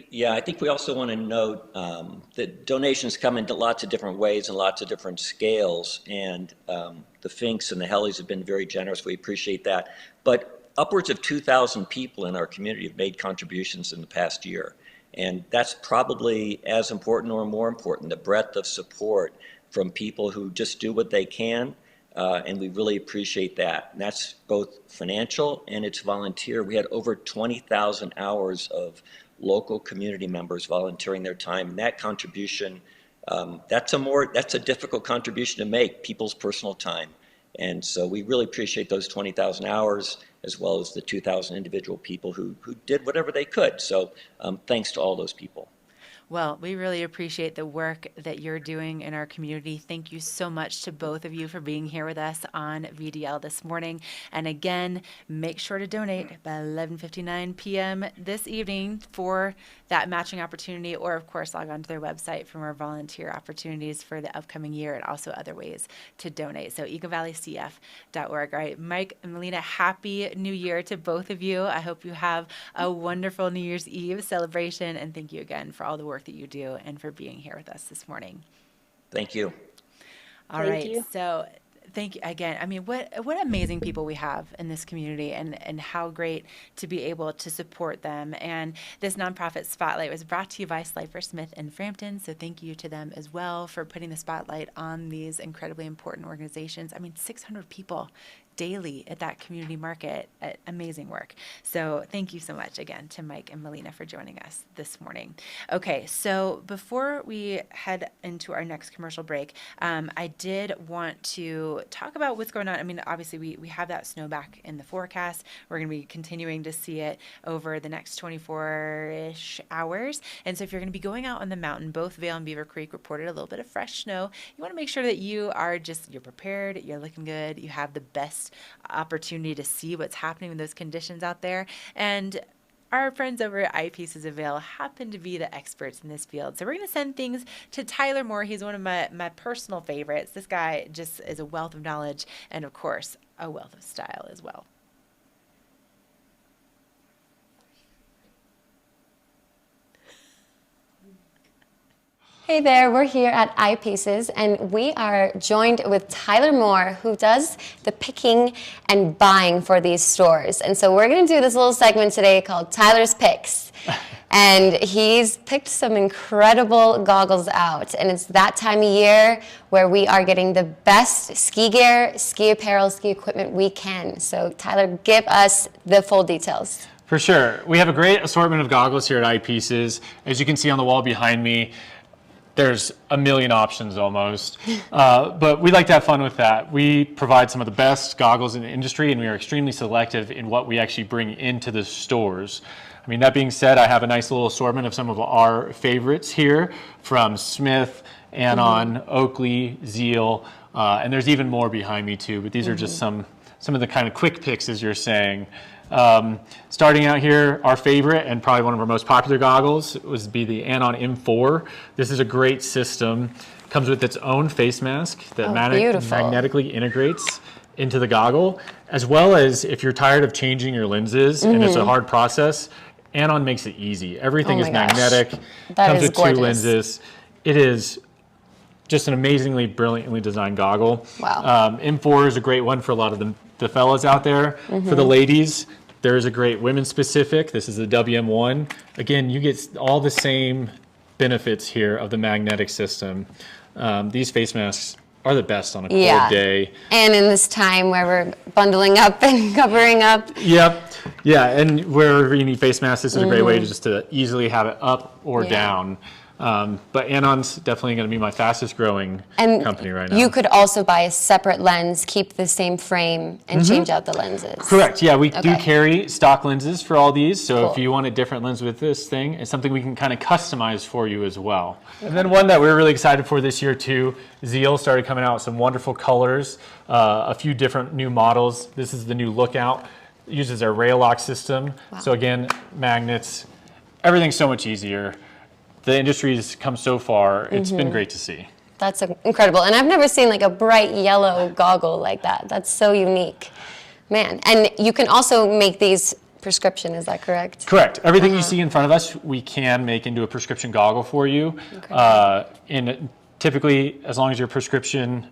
Yeah, I think we also want to note that donations come in lots of different ways and lots of different scales, and the Finks and the Hellies have been very generous. We appreciate that. But upwards of 2,000 people in our community have made contributions in the past year. And that's probably as important or more important, the breadth of support from people who just do what they can, and we really appreciate that. And that's both financial and it's volunteer. We had over 20,000 hours of local community members volunteering their time, and that contribution, that's a difficult contribution to make, people's personal time. And so we really appreciate those 20,000 hours, as well as the 2,000 individual people who did whatever they could. So thanks to all those people. Well, we really appreciate the work that you're doing in our community. Thank you so much to both of you for being here with us on VDL this morning. And again, make sure to donate by 11:59 p.m. this evening for that matching opportunity, or of course log on to their website for more volunteer opportunities for the upcoming year and also other ways to donate. So EagleValleyCF.org. All right, Mike and Melina, Happy New Year to both of you. I hope you have a wonderful New Year's Eve celebration, and thank you again for all the work that you do and for being here with us this morning. Thank you. All right. So thank you again. I mean, what amazing people we have in this community, and how great to be able to support them. And this nonprofit spotlight was brought to you by Slifer Smith and Frampton. So thank you to them as well for putting the spotlight on these incredibly important organizations. I mean, 600 people daily at that community market. Amazing work. So thank you so much again to Mike and Melina for joining us this morning. Okay, so before we head into our next commercial break, I did want to talk about what's going on. I mean, obviously we have that snow back in the forecast. We're going to be continuing to see it over the next 24-ish hours. And so if you're going to be going out on the mountain, both Vail and Beaver Creek reported a little bit of fresh snow. You want to make sure that you're prepared, you're looking good, you have the best opportunity to see what's happening with those conditions out there. And our friends over at Eyepieces of Vail happen to be the experts in this field. So we're going to send things to Tyler Moore. He's one of my personal favorites. This guy just is a wealth of knowledge and, of course, a wealth of style as well. Hey there, we're here at Eyepieces, and we are joined with Tyler Moore, who does the picking and buying for these stores. And so we're going to do this little segment today called Tyler's Picks. And he's picked some incredible goggles out. And it's that time of year where we are getting the best ski gear, ski apparel, ski equipment we can. So Tyler, give us the full details. For sure. We have a great assortment of goggles here at Eyepieces. As you can see on the wall behind me, there's a million options almost, but we like to have fun with that. We provide some of the best goggles in the industry, and we are extremely selective in what we actually bring into the stores. I mean, that being said, I have a nice little assortment of some of our favorites here from Smith, Anon, Oakley, Zeal, and there's even more behind me too, but these are just some of the kind of quick picks, as you're saying. Starting out here, our favorite and probably one of our most popular goggles would be the Anon M4. This is a great system. Comes with its own face mask that magnetically integrates into the goggle, as well as if you're tired of changing your lenses and it's a hard process, Anon makes it easy. Everything is magnetic. Comes with two lenses. It is just an amazingly, brilliantly designed goggle. Wow. M4 is a great one for a lot of the fellas out there. For the ladies, There is a great women's specific. This is the WM1. Again, you get all the same benefits here of the magnetic system. These face masks are the best on a cold day. And in this time where we're bundling up and covering up. Yep. Yeah, and wherever you need face masks, this is a great way to easily have it up or down. But Anon's definitely going to be my fastest growing company right now. You could also buy a separate lens, keep the same frame, and change out the lenses. Correct. Yeah, we do carry stock lenses for all these. So if you want a different lens with this thing, it's something we can kind of customize for you as well. And then one that we're really excited for this year too, Vail started coming out with some wonderful colors, a few different new models. This is the new Lookout. It uses our rail lock system. Wow. So again, magnets, everything's so much easier. The industry's come so far. It's been great to see. That's incredible. And I've never seen like a bright yellow goggle like that. That's so unique. Man, and you can also make these prescription, is that correct? Correct. Everything you see in front of us, we can make into a prescription goggle for you. And typically, as long as your prescription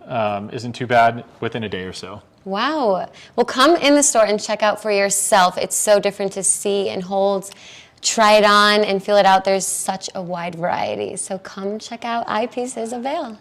isn't too bad, within a day or so. Wow. Well, come in the store and check out for yourself. It's so different to see and hold. Try it on and feel it out. There's such a wide variety. So come check out Eyepieces of Vail.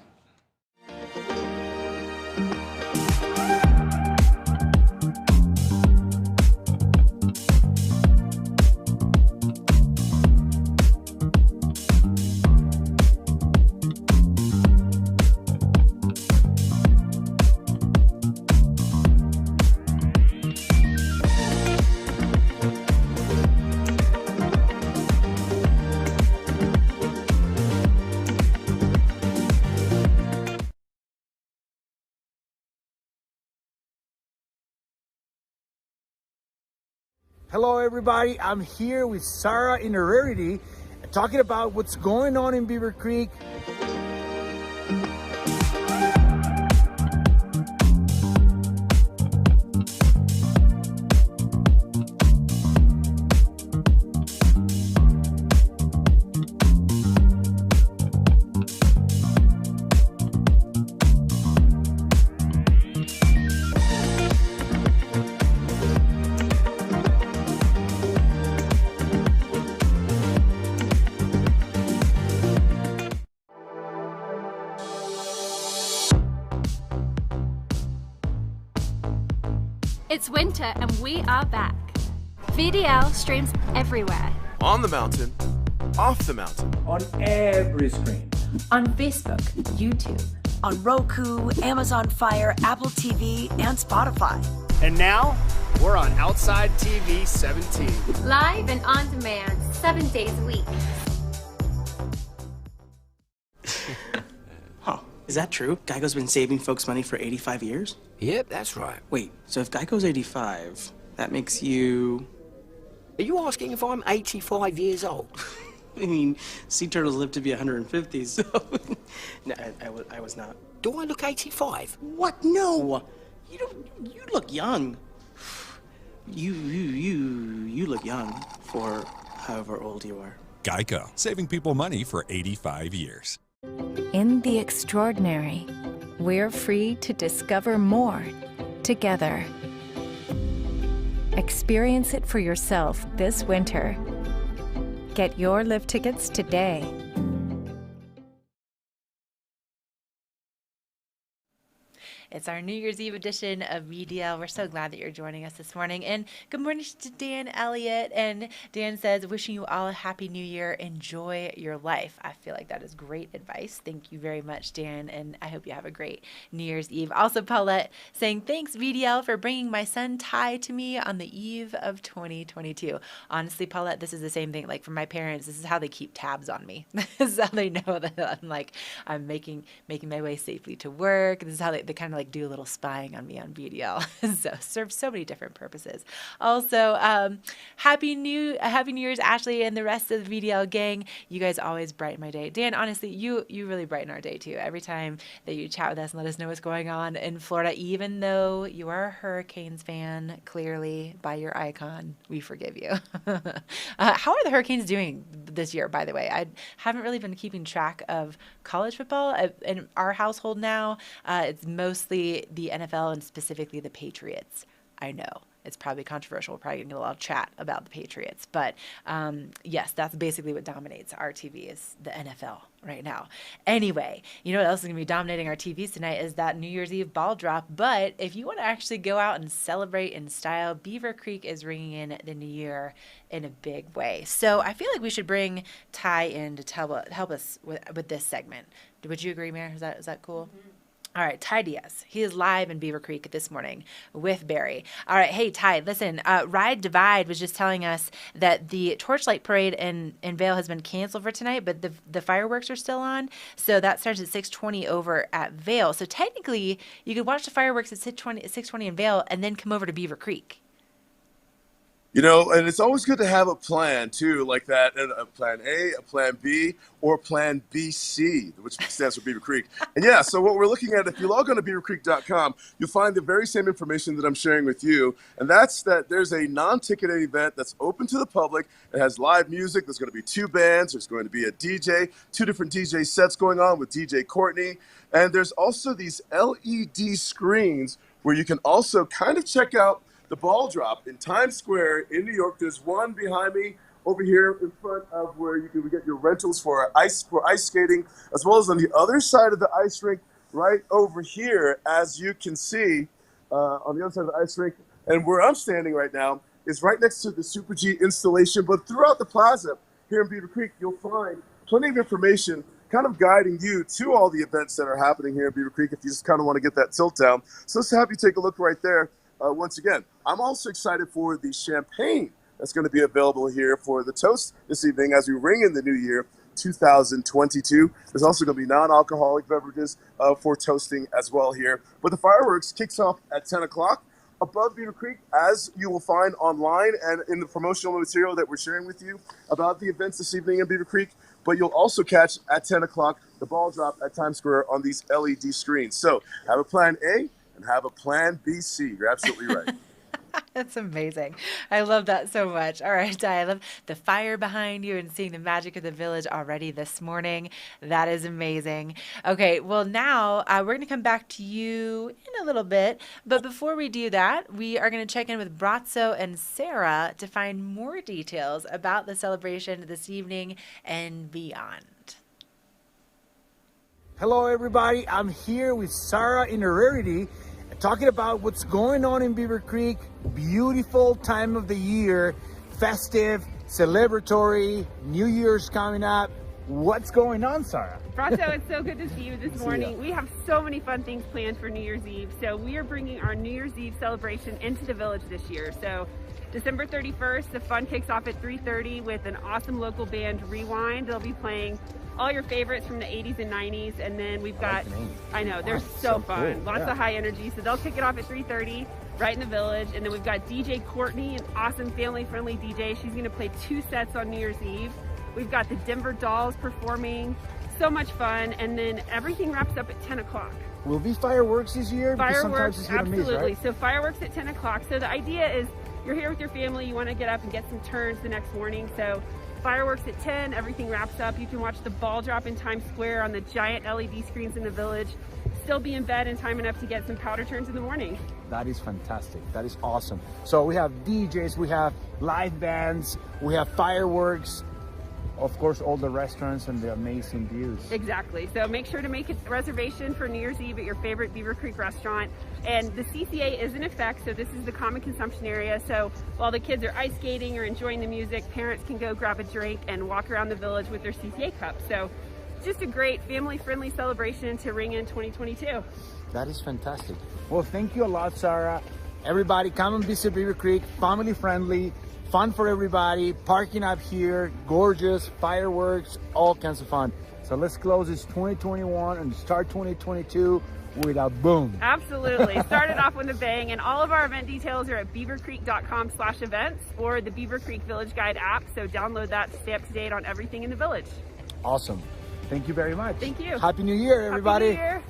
Hello everybody, I'm here with Sarah in Rarity, talking about what's going on in Beaver Creek. It's winter and we are back. VDL streams everywhere. On the mountain, off the mountain. On every screen. On Facebook, YouTube, on Roku, Amazon Fire, Apple TV, and Spotify. And now, we're on Outside TV 17. Live and on demand, 7 days a week. Huh. Is that true? Geico's been saving folks money for 85 years? Yep, that's right. Wait, so if Geico's 85, that makes you... Are you asking if I'm 85 years old? I mean, sea turtles live to be 150, so... No, I was not. Do I look 85? What? No! You look young. You look young for however old you are. Geico, saving people money for 85 years. In the extraordinary, we're free to discover more together. Experience it for yourself this winter. Get your lift tickets today. It's our New Year's Eve edition of VDL. We're so glad that you're joining us this morning. And good morning to Dan Elliott. And Dan says, wishing you all a happy new year. Enjoy your life. I feel like that is great advice. Thank you very much, Dan. And I hope you have a great New Year's Eve. Also, Paulette saying, thanks, VDL, for bringing my son Ty to me on the eve of 2022. Honestly, Paulette, this is the same thing. Like for my parents, this is how they keep tabs on me. This is how they know that I'm making my way safely to work. This is how they kind of do a little spying on me on VDL. So serves so many different purposes. Also, happy New Year's, Ashley, and the rest of the VDL gang. You guys always brighten my day. Dan, honestly, you really brighten our day too. Every time that you chat with us and let us know what's going on in Florida, even though you are a Hurricanes fan, clearly by your icon, we forgive you. How are the Hurricanes doing this year, by the way? I haven't really been keeping track of college football in our household now. It's mostly the NFL and specifically the Patriots. I know it's probably controversial. We're probably going to get a lot of chat about the Patriots. But yes, that's basically what dominates our TV is the NFL right now. Anyway, you know what else is going to be dominating our TVs tonight is that New Year's Eve ball drop. But if you want to actually go out and celebrate in style, Beaver Creek is ringing in the new year in a big way. So I feel like we should bring Ty in to help us with this segment. Would you agree, Mayor? Is that cool? Mm-hmm. All right, Ty Diaz. He is live in Beaver Creek this morning with Barry. All right, hey, Ty, listen, Ride Divide was just telling us that the Torchlight Parade in Vail has been canceled for tonight, but the fireworks are still on. So that starts at 6:20 over at Vail. So technically, you could watch the fireworks at 6:20 in Vail and then come over to Beaver Creek. You know, and it's always good to have a plan, too, like that, and a plan A, a plan B, or plan BC, which stands for Beaver Creek. And yeah, so what we're looking at, if you log on to beavercreek.com, you'll find the very same information that I'm sharing with you, and that's that there's a non-ticketed event that's open to the public. It has live music. There's going to be 2 bands. There's going to be a DJ, 2 different DJ sets going on with DJ Courtney, and there's also these LED screens where you can also kind of check out the ball drop in Times Square in New York. There's one behind me over here in front of where you can get your rentals for ice skating, as well as on the other side of the ice rink, right over here, as you can see, on the other side of the ice rink. And where I'm standing right now is right next to the Super G installation. But throughout the plaza here in Beaver Creek, you'll find plenty of information kind of guiding you to all the events that are happening here in Beaver Creek if you just kind of want to get that tilt down. So let's have you take a look right there. Once again, I'm also excited for the champagne that's going to be available here for the toast this evening as we ring in the new year, 2022. There's also going to be non-alcoholic beverages for toasting as well here. But the fireworks kicks off at 10 o'clock above Beaver Creek, as you will find online and in the promotional material that we're sharing with you about the events this evening in Beaver Creek. But you'll also catch at 10 o'clock the ball drop at Times Square on these LED screens. So have a plan A and have a plan BC. You're absolutely right. That's amazing. I love that so much. All right, Di, I love the fire behind you and seeing the magic of the village already this morning. That is amazing. Okay, well, now we're going to come back to you in a little bit. But before we do that, we are going to check in with Brazzo and Sarah to find more details about the celebration this evening and beyond. Hello, everybody. I'm here with Sarah in Rarity, talking about what's going on in Beaver Creek. Beautiful time of the year, festive, celebratory, New Year's coming up. What's going on, Sarah? Brazzo, it's so good to see you this morning. We have so many fun things planned for New Year's Eve. So we are bringing our New Year's Eve celebration into the village this year. So December 31st, the fun kicks off at 3:30 with an awesome local band, Rewind. They'll be playing all your favorites from the 80s and 90s. And then we've got, I know, they're so fun. Cool. Lots of high energy. So they'll kick it off at 3:30 right in the village. And then we've got DJ Courtney, an awesome family-friendly DJ. She's going to play 2 sets on New Year's Eve. We've got the Denver Dolls performing. So much fun. And then everything wraps up at 10 o'clock. Will be fireworks this year? Fireworks, absolutely. Miss, right? So fireworks at 10 o'clock. So the idea is you're here with your family, you want to get up and get some turns the next morning. So fireworks at 10, everything wraps up. You can watch the ball drop in Times Square on the giant LED screens in the village. Still be in bed in time enough to get some powder turns in the morning. That is fantastic. That is awesome. So we have DJs, we have live bands, we have fireworks, of course, all the restaurants and the amazing views. Exactly. So make sure to make a reservation for New Year's Eve at your favorite Beaver Creek restaurant. And the CCA is in effect, so this is the common consumption area. So while the kids are ice skating or enjoying the music, parents can go grab a drink and walk around the village with their CCA cup. So just a great family-friendly celebration to ring in 2022. That is fantastic. Well, thank you a lot, Sarah. Everybody, come and visit Beaver Creek, family-friendly. Fun for everybody, parking up here, gorgeous, fireworks, all kinds of fun. So let's close this 2021 and start 2022 with a boom. Absolutely. Started off with a bang, and all of our event details are at beavercreek.com/events or the Beaver Creek Village Guide app. So download that to stay up to date on everything in the village. Awesome. Thank you very much. Thank you. Happy New Year, everybody. Happy New Year.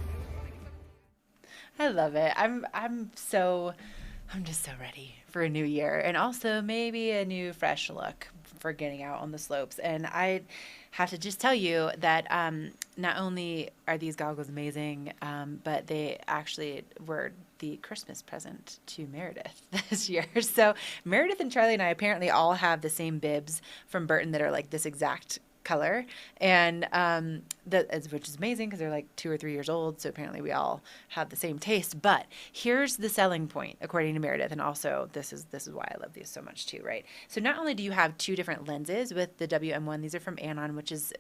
I love it. I'm just so ready for a new year, and also maybe a new fresh look for getting out on the slopes. And I have to just tell you that not only are these goggles amazing, but they actually were the Christmas present to Meredith this year. So Meredith and Charlie and I apparently all have the same bibs from Burton that are like this exact color, and which is amazing because they're like 2 or 3 years old, so apparently we all have the same taste. But here's the selling point, according to Meredith, and also this is why I love these so much too, right? So not only do you have 2 different lenses with the WM1, these are from Anon, which is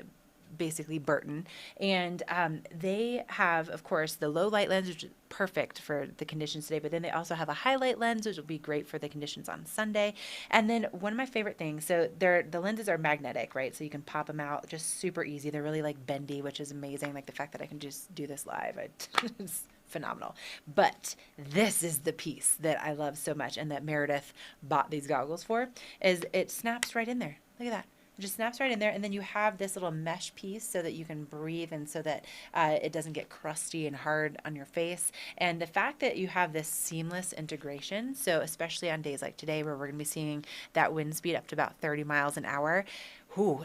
basically Burton, and they have, of course, the low light lens, which is perfect for the conditions today, but then they also have a highlight lens, which will be great for the conditions on Sunday. And then one of my favorite things, so the lenses are magnetic, right? So you can pop them out just super easy. They're really like bendy, which is amazing. Like the fact that I can just do this live, it's phenomenal. But this is the piece that I love so much, and that Meredith bought these goggles for, is it snaps right in there. Look at that. It just snaps right in there, and then you have this little mesh piece so that you can breathe, and so that it doesn't get crusty and hard on your face. And the fact that you have this seamless integration, so especially on days like today where we're going to be seeing that wind speed up to about 30 miles an hour,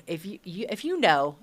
if you know,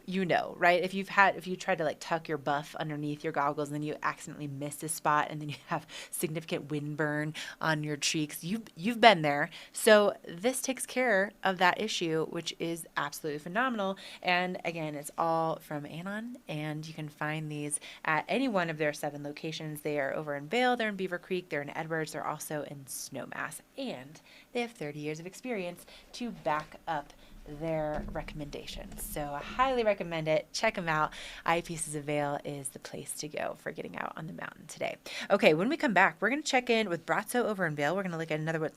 right? If you tried to like tuck your buff underneath your goggles and then you accidentally miss a spot and then you have significant wind burn on your cheeks, you've been there. So this takes care of that issue, which is absolutely phenomenal. And again, it's all from Anon, and you can find these at any one of their 7 locations. They are over in Vail, they're in Beaver Creek, they're in Edwards, they're also in Snowmass, and they have 30 years of experience to back up their recommendations. So I highly recommend it. Check them out. Eyepieces of Vail is the place to go for getting out on the mountain today. Okay, when we come back, we're going to check in with Bratzo over in Vail. We're going to look at another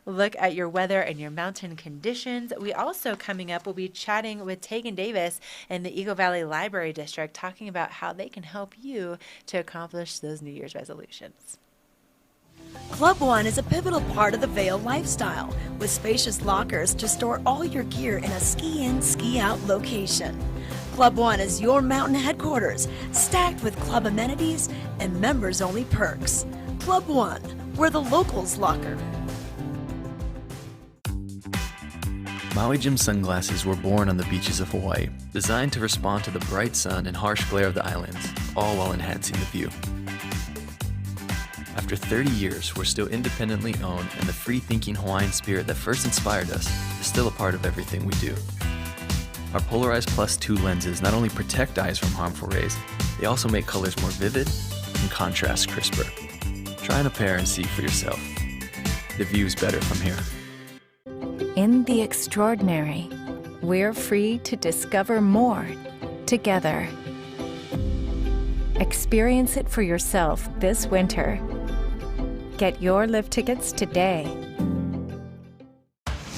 look at your weather and your mountain conditions. We also, coming up, will be chatting with Tegan Davis in the Eagle Valley Library District, talking about how they can help you to accomplish those New Year's resolutions. Club One is a pivotal part of the Vail lifestyle, with spacious lockers to store all your gear in a ski-in, ski-out location. Club One is your mountain headquarters, stacked with club amenities and members-only perks. Club One, where the locals locker. Maui Jim sunglasses were born on the beaches of Hawaii, designed to respond to the bright sun and harsh glare of the islands, all while enhancing the view. After 30 years, we're still independently owned, and the free-thinking Hawaiian spirit that first inspired us is still a part of everything we do. Our Polarized Plus 2 lenses not only protect eyes from harmful rays, they also make colors more vivid and contrast crisper. Try on a pair and see for yourself. The view's better from here. In the extraordinary, we're free to discover more together. Experience it for yourself this winter. Get your lift tickets today.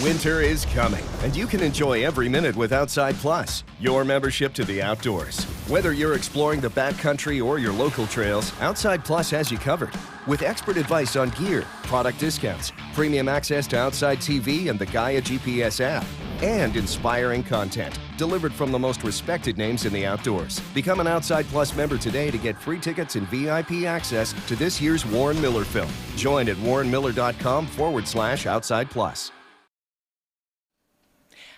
Winter is coming, and you can enjoy every minute with Outside Plus, your membership to the outdoors. Whether you're exploring the backcountry or your local trails, Outside Plus has you covered. With expert advice on gear, product discounts, premium access to Outside TV and the Gaia GPS app, and inspiring content delivered from the most respected names in the outdoors. Become an Outside Plus member today to get free tickets and VIP access to this year's Warren Miller film. Join at warrenmiller.com/Outside Plus.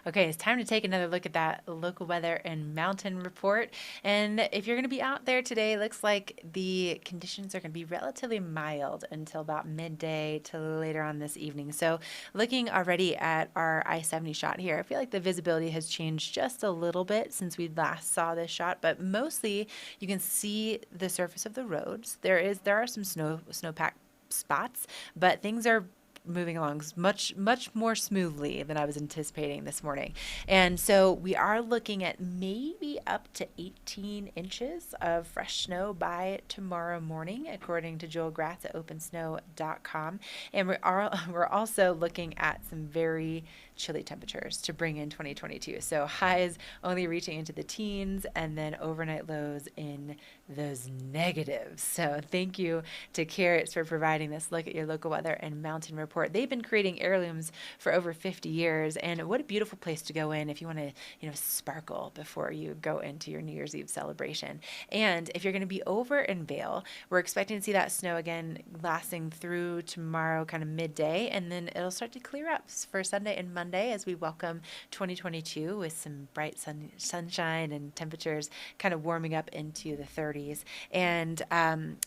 Okay, it's time to take another look at that local weather and mountain report. And if you're going to be out there today, it looks like the conditions are going to be relatively mild until about midday to later on this evening. So looking already at our I-70 shot here, I feel like the visibility has changed just a little bit since we last saw this shot, but mostly you can see the surface of the roads. There are some snowpack spots, but things are moving along much more smoothly than I was anticipating this morning. And so we are looking at maybe up to 18 inches of fresh snow by tomorrow morning, according to Joel Gratz at opensnow.com. And we're also looking at some very chilly temperatures to bring in 2022. So highs only reaching into the teens, and then overnight lows in those negatives. So thank you to Carrots for providing this look at your local weather and mountain report. support. They've been creating heirlooms for over 50 years, and what a beautiful place to go in if you want to, sparkle before you go into your New Year's Eve celebration. And if you're going to be over in Vail, we're expecting to see that snow again lasting through tomorrow, kind of midday, and then it'll start to clear up for Sunday and Monday as we welcome 2022 with some bright sunshine and temperatures kind of warming up into the 30s. And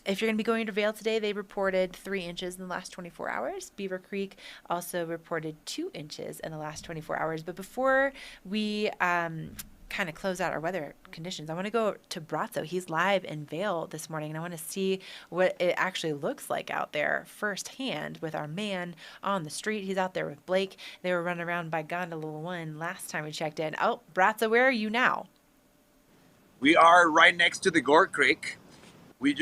if you're going to be going to Vail today, they reported 3 inches in the last 24 hours. Beaver Creek also reported 2 inches in the last 24 hours. But before we kind of close out our weather conditions, I want to go to Brazzo. He's live in Vail this morning, and I want to see what it actually looks like out there firsthand with our man on the street. He's out there with Blake. They were running around by Gondola 1 last time we checked in. Oh, Brazzo, where are you now? We are right next to the Gore Creek. We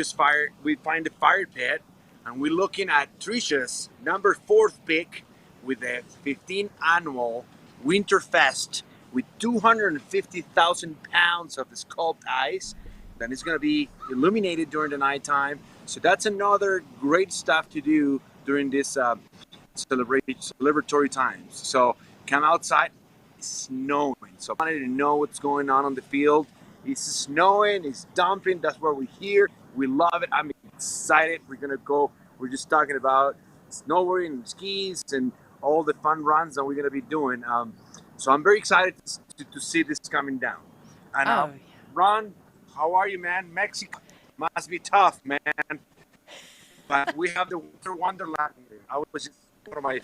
find a fire pit, and we're looking at Tricia's number 4th pick with the 15th annual Winterfest with 250,000 pounds of sculpt ice. Then it's going to be illuminated during the nighttime. So that's another great stuff to do during this celebratory times. So come outside. It's snowing. So I wanted to know what's going on the field. It's snowing, it's dumping. That's what we hear. We love it. I'm excited. We're going to go. We're just talking about snowboarding and skis and all the fun runs that we're going to be doing. So I'm very excited to see this coming down. And Ron, how are you, man? Mexico must be tough, man. But we have the Winter Wonderland here. I was just one of my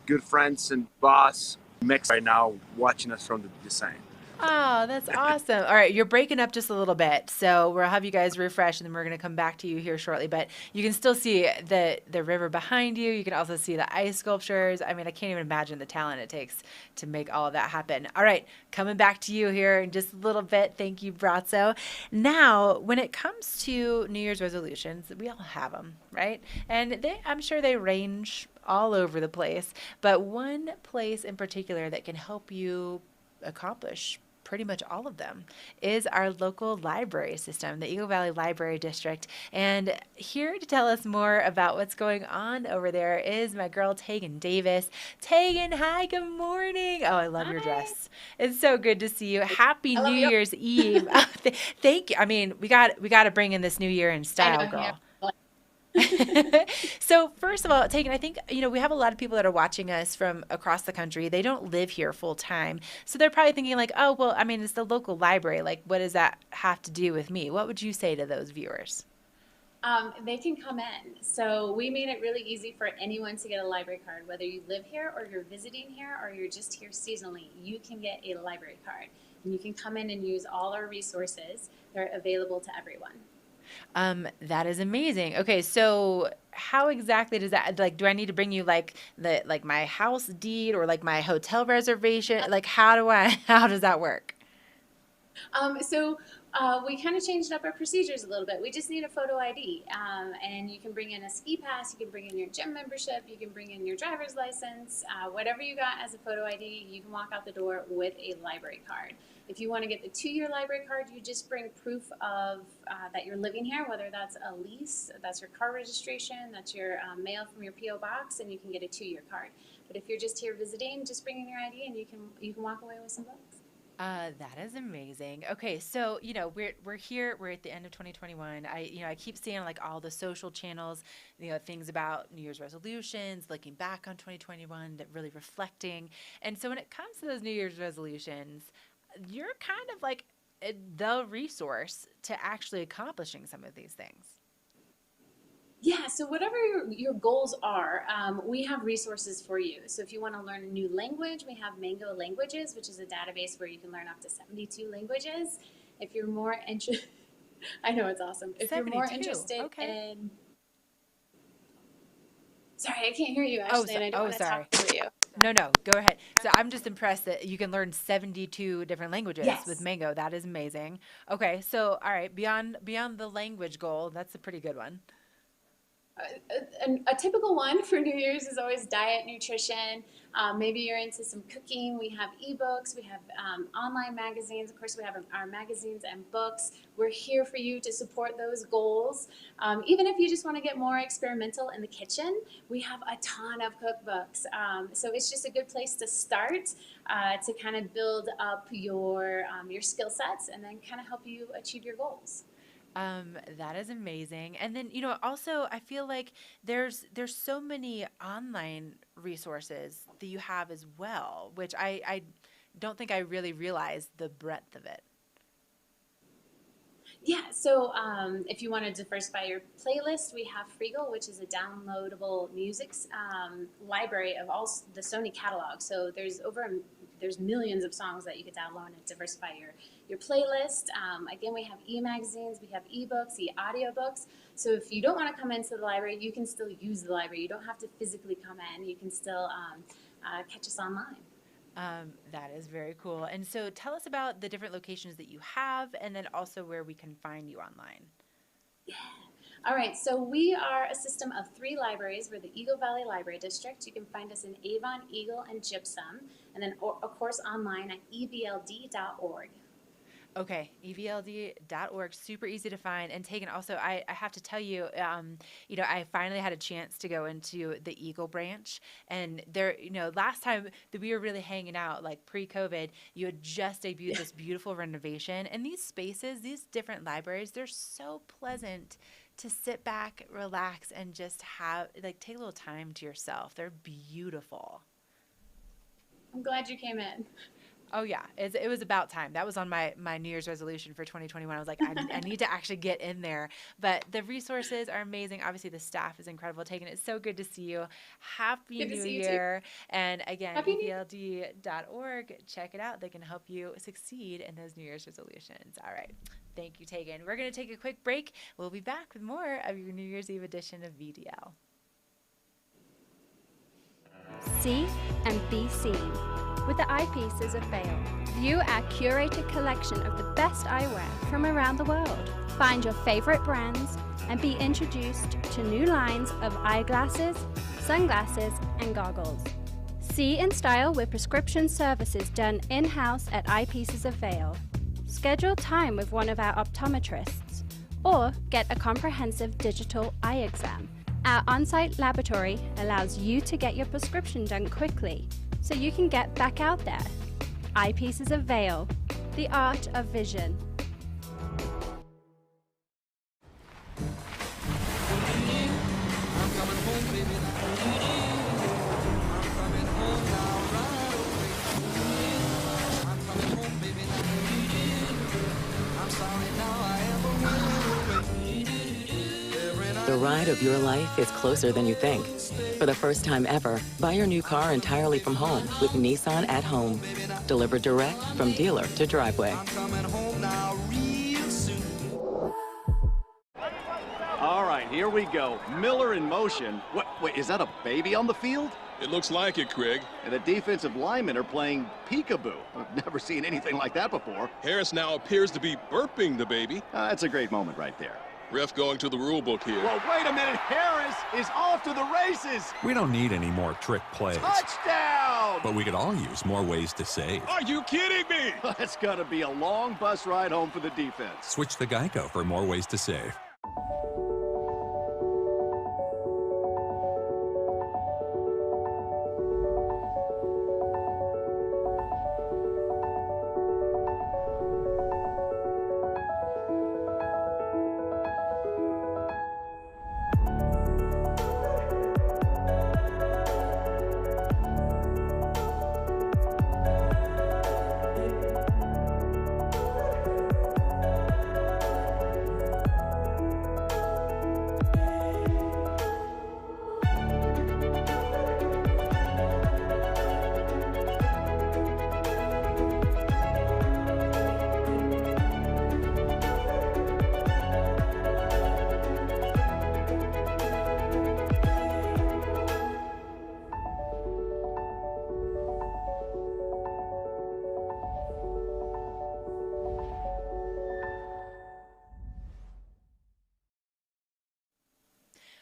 good friends and boss in Mexico right now watching us from the design. Oh, that's awesome. All right, you're breaking up just a little bit, so we'll have you guys refresh, and then we're going to come back to you here shortly. But you can still see the river behind you. You can also see the ice sculptures. I mean, I can't even imagine the talent it takes to make all of that happen. All right, coming back to you here in just a little bit. Thank you, Brazzo. Now, when it comes to New Year's resolutions, we all have them, right? And I'm sure they range all over the place. But one place in particular that can help you accomplish pretty much all of them is our local library system, the Eagle Valley Library District. And here to tell us more about what's going on over there is my girl Tegan Davis. Tegan, hi, good morning. Oh, I love your dress. It's so good to see you. Happy New Year's Eve. Thank you. I mean, we got to bring in this new year in style, girl. Yeah. So first of all, Tegan, I think, we have a lot of people that are watching us from across the country. They don't live here full time. So they're probably thinking like, oh, well, I mean, it's the local library. Like, what does that have to do with me? What would you say to those viewers? They can come in. So we made it really easy for anyone to get a library card, whether you live here or you're visiting here or you're just here seasonally, you can get a library card. And you can come in and use all our resources. They're available to everyone. That is amazing. Okay, so how exactly does that, like, do I need to bring you like my house deed or like my hotel reservation? Like, how does that work? We kind of changed up our procedures a little bit. We just need a photo ID, and you can bring in a ski pass, you can bring in your gym membership, you can bring in your driver's license, whatever you got as a photo ID, you can walk out the door with a library card. If you want to get the 2-year library card, you just bring proof of that you're living here, whether that's a lease, that's your car registration, that's your mail from your P.O. box, and you can get a 2-year card. But if you're just here visiting, just bring in your ID and you can walk away with some books. That is amazing. Okay, so we're here. We're at the end of 2021. I keep seeing like all the social channels, things about New Year's resolutions, looking back on 2021, that really reflecting. And so when it comes to those New Year's resolutions, you're kind of like the resource to actually accomplishing some of these things. Yeah, so whatever your goals are, we have resources for you. So if you want to learn a new language, we have Mango Languages, which is a database where you can learn up to 72 languages. If you're more interested, I know it's awesome. If 72. You're more interested in... Sorry, I can't hear you, Ashley, and I don't want to talk for you. No, go ahead. So I'm just impressed that you can learn 72 different languages with Mango. That is amazing. Okay, so all right, beyond the language goal, that's a pretty good one. A typical one for New Year's is always diet, nutrition. Maybe you're into some cooking. We have ebooks. We have online magazines. Of course, we have our magazines and books. We're here for you to support those goals. Even if you just want to get more experimental in the kitchen, we have a ton of cookbooks. So it's just a good place to start to kind of build up your skill sets and then kind of help you achieve your goals. That is amazing. And then, also I feel like there's so many online resources that you have as well, which I don't think I really realized the breadth of it. Yeah, so if you want to diversify your playlist, we have Freegal, which is a downloadable music library of all the Sony catalog. So there's millions of songs that you could download and diversify your playlist. Again, we have e-magazines, we have ebooks, e-audiobooks. So if you don't want to come into the library, you can still use the library. You don't have to physically come in. You can still catch us online. That is very cool. And so tell us about the different locations that you have and then also where we can find you online. Yeah. All right, so we are a system of 3 libraries. We're the Eagle Valley Library District. You can find us in Avon, Eagle, and Gypsum, and then, of course, online at evld.org. Okay, evld.org, super easy to find. And Tegan, also, I have to tell you, I finally had a chance to go into the Eagle branch. And there, last time that we were really hanging out, like pre-COVID, you had just debuted this beautiful renovation. And these spaces, these different libraries, they're so pleasant to sit back, relax, and just take a little time to yourself. They're beautiful. I'm glad you came in. Oh, yeah. It was about time. That was on my New Year's resolution for 2021. I was like, I need to actually get in there. But the resources are amazing. Obviously, the staff is incredible. Tegan, it's so good to see you. Happy New Year. And again, evld.org. Check it out. They can help you succeed in those New Year's resolutions. All right. Thank you, Tegan. We're going to take a quick break. We'll be back with more of your New Year's Eve edition of VDL. See and be seen with the Eyepieces of Vail. View our curated collection of the best eyewear from around the world. Find your favorite brands and be introduced to new lines of eyeglasses, sunglasses, and goggles. See in style with prescription services done in-house at Eyepieces of Vail. Schedule time with one of our optometrists or get a comprehensive digital eye exam. Our on-site laboratory allows you to get your prescription done quickly so you can get back out there. Eyepieces of Vail, the art of vision. The ride of your life is closer than you think. For the first time ever, buy your new car entirely from home with Nissan at Home. Delivered direct from dealer to driveway. All right, here we go. Miller in motion. Wait, is that a baby on the field? It looks like it, Craig. And the defensive linemen are playing peekaboo. I've never seen anything like that before. Harris now appears to be burping the baby. That's a great moment right there. Ref going to the rule book here. Well, wait a minute. Harris is off to the races. We don't need any more trick plays. Touchdown! But we could all use more ways to save. Are you kidding me? That's got to be a long bus ride home for the defense. Switch to Geico for more ways to save.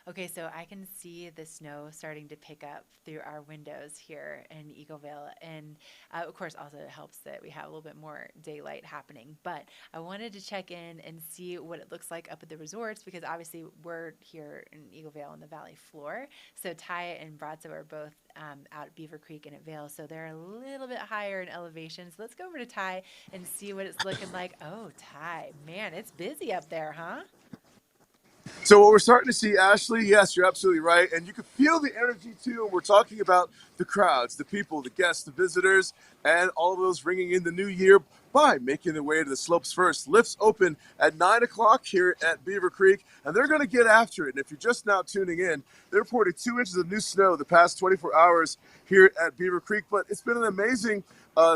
Okay, so I can see the snow starting to pick up through our windows here in Eagle Vail. And of course, also it helps that we have a little bit more daylight happening. But I wanted to check in and see what it looks like up at the resorts because obviously we're here in Eagle Vail on the valley floor. So Ty and Brazzo are both out at Beaver Creek and at Vail. So they're a little bit higher in elevation. So let's go over to Ty and see what it's looking like. Oh, Ty, man, it's busy up there, huh? So what we're starting to see, Ashley, yes, you're absolutely right. And you can feel the energy too. And we're talking about the crowds, the people, the guests, the visitors, and all of those ringing in the new year by making their way to the slopes first. Lifts open at 9 o'clock here at Beaver Creek, and they're going to get after it. And if you're just now tuning in, they reported 2 inches of new snow the past 24 hours here at Beaver Creek. But it's been an amazing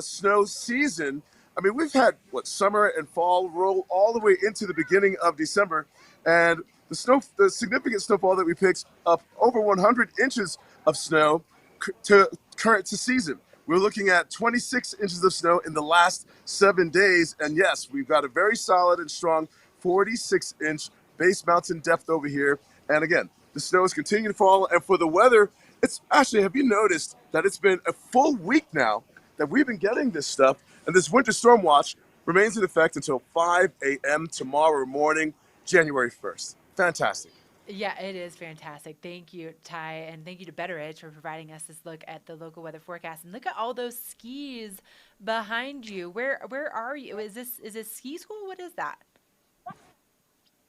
snow season. I mean, we've had, summer and fall roll all the way into the beginning of December. And the significant snowfall that we picked up over 100 inches of snow to season. We're looking at 26 inches of snow in the last 7 days. And yes, we've got a very solid and strong 46-inch base mountain depth over here. And again, the snow is continuing to fall. And for the weather, have you noticed that it's been a full week now that we've been getting this stuff? And this winter storm watch remains in effect until 5 a.m. tomorrow morning, January 1st. Fantastic. Yeah, it is fantastic. Thank you, Ty, and thank you to Betteridge for providing us this look at the local weather forecast. And look at all those skis behind you. Where are you? Is this ski school? What is that?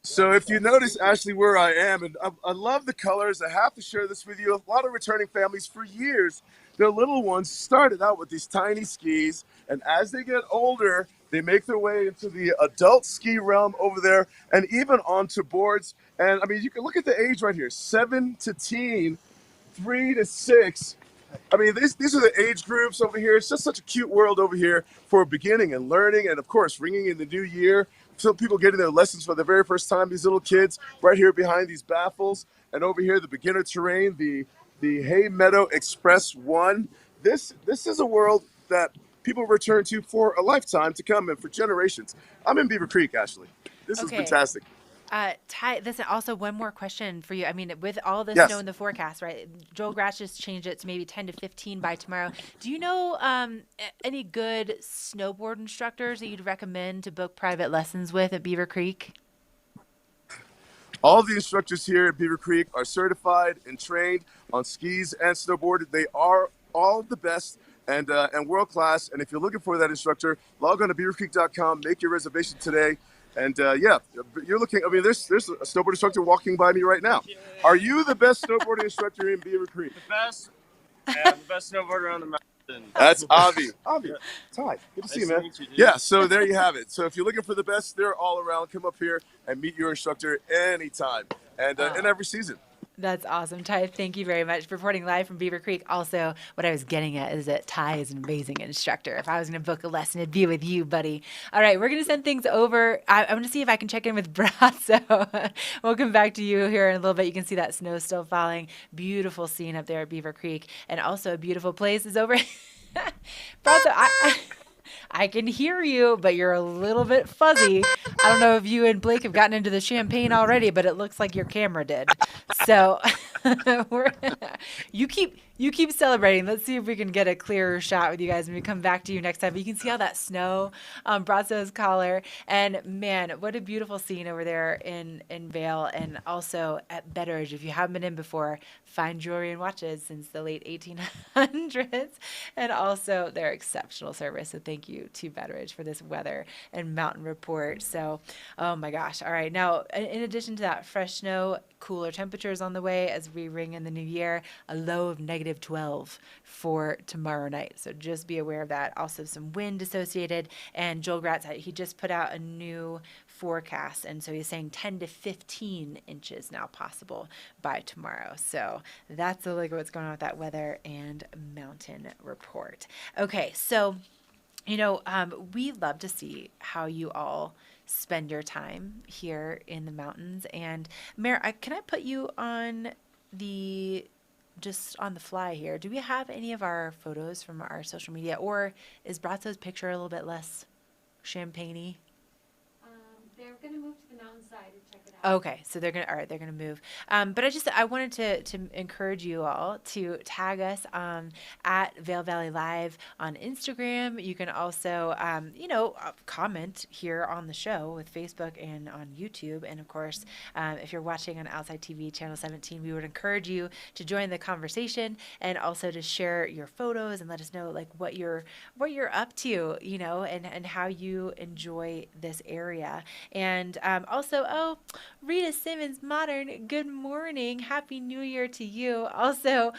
So if you notice, Ashley, where I am, and I love the colors. I have to share this with you. A lot of returning families for years, their little ones started out with these tiny skis, and as they get older, they make their way into the adult ski realm over there and even onto boards. And I mean, you can look at the age right here, 7 to teen, 3 to 6. I mean, these are the age groups over here. It's just such a cute world over here for beginning and learning. And of course, ringing in the new year, some people getting their lessons for the very first time, these little kids right here behind these baffles. And over here, the beginner terrain, the Hay Meadow Express 1. This is a world that people return to for a lifetime to come and for generations. I'm in Beaver Creek, Ashley. This is fantastic. Ty, listen, also one more question for you. I mean, with all the snow in the forecast, right? Joel Gratz just changed it to maybe 10 to 15 by tomorrow. Do you know any good snowboard instructors that you'd recommend to book private lessons with at Beaver Creek? All the instructors here at Beaver Creek are certified and trained on skis and snowboard. They are all the best and world class. And if you're looking for that instructor, log on to beavercreek.com, make your reservation today. And you're looking, I mean, there's a snowboard instructor walking by me right now. Are you the best snowboarding instructor in Beaver Creek? The best? Yeah, the best snowboarder on the mountain. That's Avi. Avi, Ty, good to see you, man. Yeah, so there you have it. So if you're looking for the best, they're all around. Come up here and meet your instructor anytime and every season. That's awesome. Ty, thank you very much for reporting live from Beaver Creek. Also, what I was getting at is that Ty is an amazing instructor. If I was going to book a lesson, it'd be with you, buddy. All right, we're going to send things over. I'm going to see if I can check in with Brazzo. We'll come back to you here in a little bit. You can see that snow still falling. Beautiful scene up there at Beaver Creek. And also a beautiful place is over. Brazzo, I can hear you, but you're a little bit fuzzy. I don't know if you and Blake have gotten into the champagne already, but it looks like your camera did. So you keep celebrating. Let's see if we can get a clearer shot with you guys when we come back to you next time. But you can see all that snow on Brazzo's collar. And man, what a beautiful scene over there in Vail and also at Betteridge. If you haven't been in before, fine jewelry and watches since the late 1800s. And also their exceptional service. So thank you to Betteridge for this weather and mountain report. So, oh my gosh. All right. Now, in addition to that fresh snow, cooler temperatures on the way as we ring in the new year, a low of -12 for tomorrow night. So just be aware of that. Also some wind associated. And Joel Gratz, he just put out a new forecast. And so he's saying 10 to 15 inches now possible by tomorrow. So that's a look at what's going on with that weather and mountain report. Okay, so, we love to see how you all spend your time here in the mountains. And Mare, can I put you on just on the fly here? Do we have any of our photos from our social media, or is Brazzo's picture a little bit less champagne-y? There They're going to move to the mountainside and check it out. Okay, so they're gonna move. But I wanted to encourage you all to tag us at Vail Valley Live on Instagram. You can also comment here on the show with Facebook and on YouTube. And of course, if you're watching on Outside TV Channel 17, we would encourage you to join the conversation and also to share your photos and let us know like what you're up to, and how you enjoy this area. And also, Rita Simmons, Modern, good morning. Happy New Year to you. Also,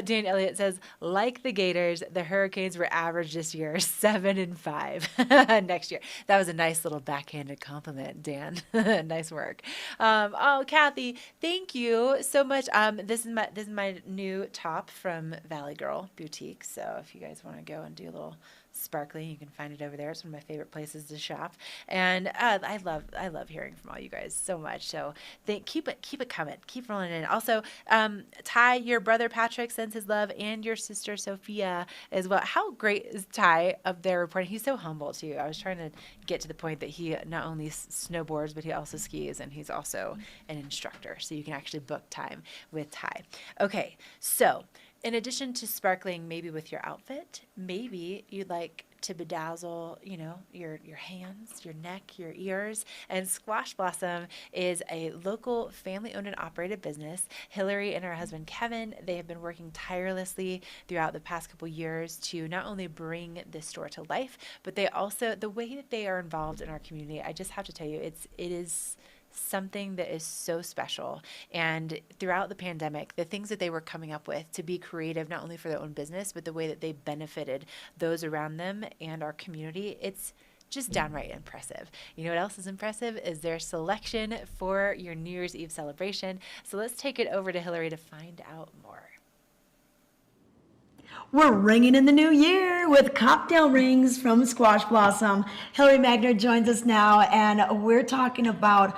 Dan Elliott says, like the Gators, the Hurricanes were average this year, 7-5 next year. That was a nice little backhanded compliment, Dan. Nice work. Kathy, thank you so much. This is my new top from Valley Girl Boutique. So if you guys want to go and do a little sparkling, you can find it over there. It's one of my favorite places to shop, and I love hearing from all you guys so much. So keep it coming, keep rolling in. Also, Ty, your brother Patrick sends his love, and your sister Sophia as well. How great is Ty up there reporting? He's so humble too. I was trying to get to the point that he not only snowboards, but he also skis, and he's also an instructor. So you can actually book time with Ty. Okay, so in addition to sparkling maybe with your outfit, maybe you'd like to bedazzle, your hands, your neck, your ears. And Squash Blossom is a local family-owned and operated business. Hillary and her husband Kevin, they have been working tirelessly throughout the past couple years to not only bring this store to life, but they also, the way that they are involved in our community, I just have to tell you, it is something that is so special. And throughout the pandemic, the things that they were coming up with to be creative, not only for their own business, but the way that they benefited those around them and our community, it's just downright impressive. You know what else is impressive is their selection for your New Year's Eve celebration. So let's take it over to Hillary to find out more. We're ringing in the new year with cocktail rings from Squash Blossom. Hillary Magner joins us now, and we're talking about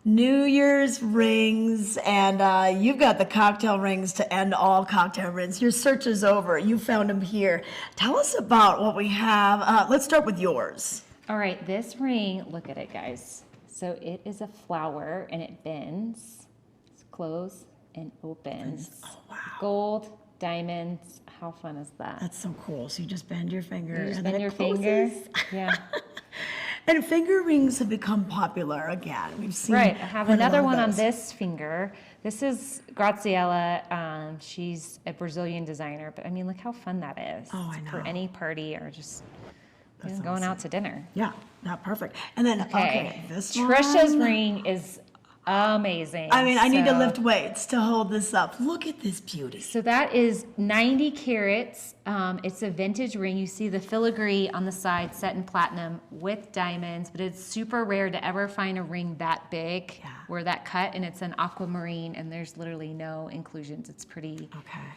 New Year's rings, and you've got the cocktail rings to end all cocktail rings. Your search is over. You found them here. Tell us about what we have. Let's start with yours. All right, this ring, look at it, guys. So it is a flower, and it bends. It's closed and opens. Oh, wow. Gold, diamonds. How fun is that? That's so cool. So you just bend your finger. You just and bend then your it closes. finger. Yeah. And finger rings have become popular again. We've seen. Right. I have another one on this finger. This is Graciela. She's a Brazilian designer, but I mean, look how fun that is. Oh, I know. For any party or just going out to dinner. Yeah, not perfect. And then, okay this Trisha's one. ring is amazing. I mean, I need to lift weights to hold this up. Look at this beauty. So that is 90 carats. It's a vintage ring. You see the filigree on the side set in platinum with diamonds, but it's super rare to ever find a ring that big or that cut, and it's an aquamarine, and there's literally no inclusions. It's pretty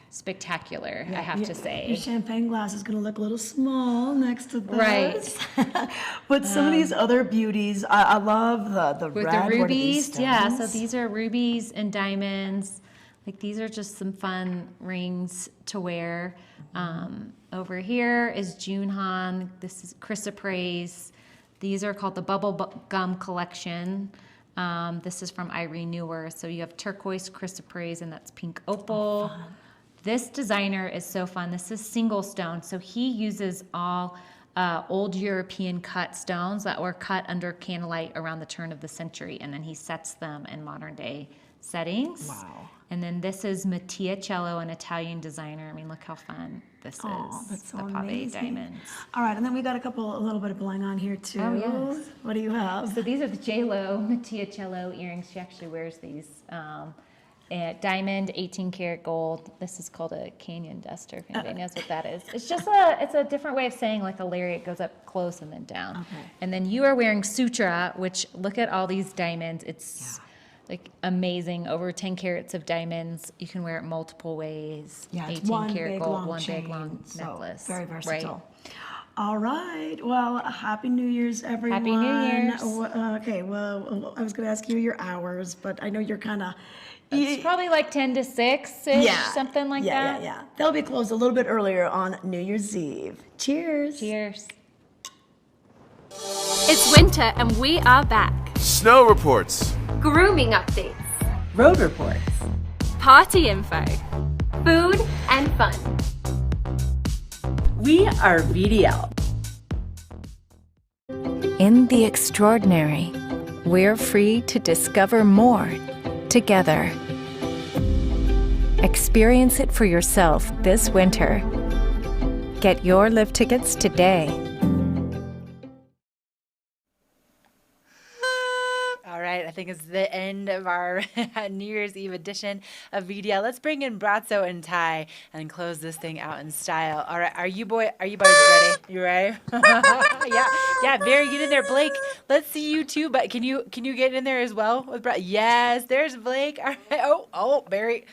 spectacular, I have to say. Your champagne glass is going to look a little small next to this. Right. But some of these other beauties, I love the with red. the What are these rubies, yeah. So stones? these are rubies and diamonds. Like these are just some fun rings to wear. Over here is Junhan. This is chrysoprase. These are called the Bubble Gum Collection. This is from Irene Newer. So you have turquoise chrysoprase, and that's pink opal. This designer is so fun. This is single stone. So he uses all old European cut stones that were cut under candlelight around the turn of the century, and then he sets them in modern day settings. Wow. And then this is Mattia Cello, an Italian designer. I mean, look how fun this is. That's so the Pave amazing. diamonds. All right, and then we got a little bit of bling on here too. Oh, yes. What do you have? So these are the J-Lo Mattia Cello earrings. She actually wears these. Diamond, 18 karat gold. This is called a canyon duster, if anybody knows what that is. It's just it's a different way of saying like a lariat goes up close and then down. Okay. And then you are wearing Sutra, which look at all these diamonds. It's like amazing. Over 10 carats of diamonds. You can wear it multiple ways. Yeah, it's 18 one karat big, gold, long one chain, big long so necklace. very versatile. Right. All right. Well, Happy New Year's, everyone. Happy New Year's. Okay. Well, I was going to ask you your hours, but I know you're kind of. It's probably like 10 to 6-ish, something like that. Yeah. They'll be closed a little bit earlier on New Year's Eve. Cheers. Cheers. It's winter and we are back. Snow reports. Grooming updates. Road reports. Party info. Food and fun. We are VDL. In the extraordinary, we're free to discover more together. Experience it for yourself this winter. Get your lift tickets today. All right, I think it's the end of our New Year's Eve edition of VDL. Let's bring in Brazzo and Ty and close this thing out in style. All right, are you boys ready? You ready? yeah, Barry, get in there. Blake, let's see you too. But can you get in there as well with Yes, there's Blake. All right. Oh, Barry.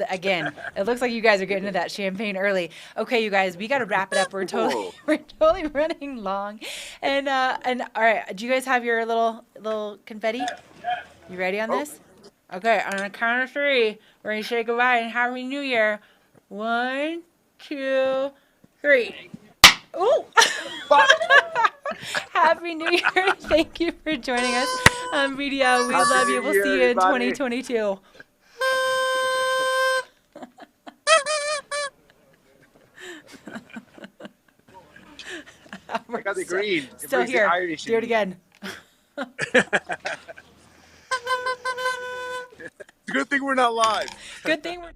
Again, it looks like you guys are getting into that champagne early. Okay, you guys, we got to wrap it up. We're totally running long. And all right, do you guys have your little confetti? You ready on this? Okay, on a count of 3, we're going to say goodbye and Happy New Year. 1, 2, 3. Ooh! Happy New Year. Thank you for joining us on VDL. We love you. We'll see you in 2022. I got the green. Still here. Do it again. It's a good thing we're not live. Good thing we're...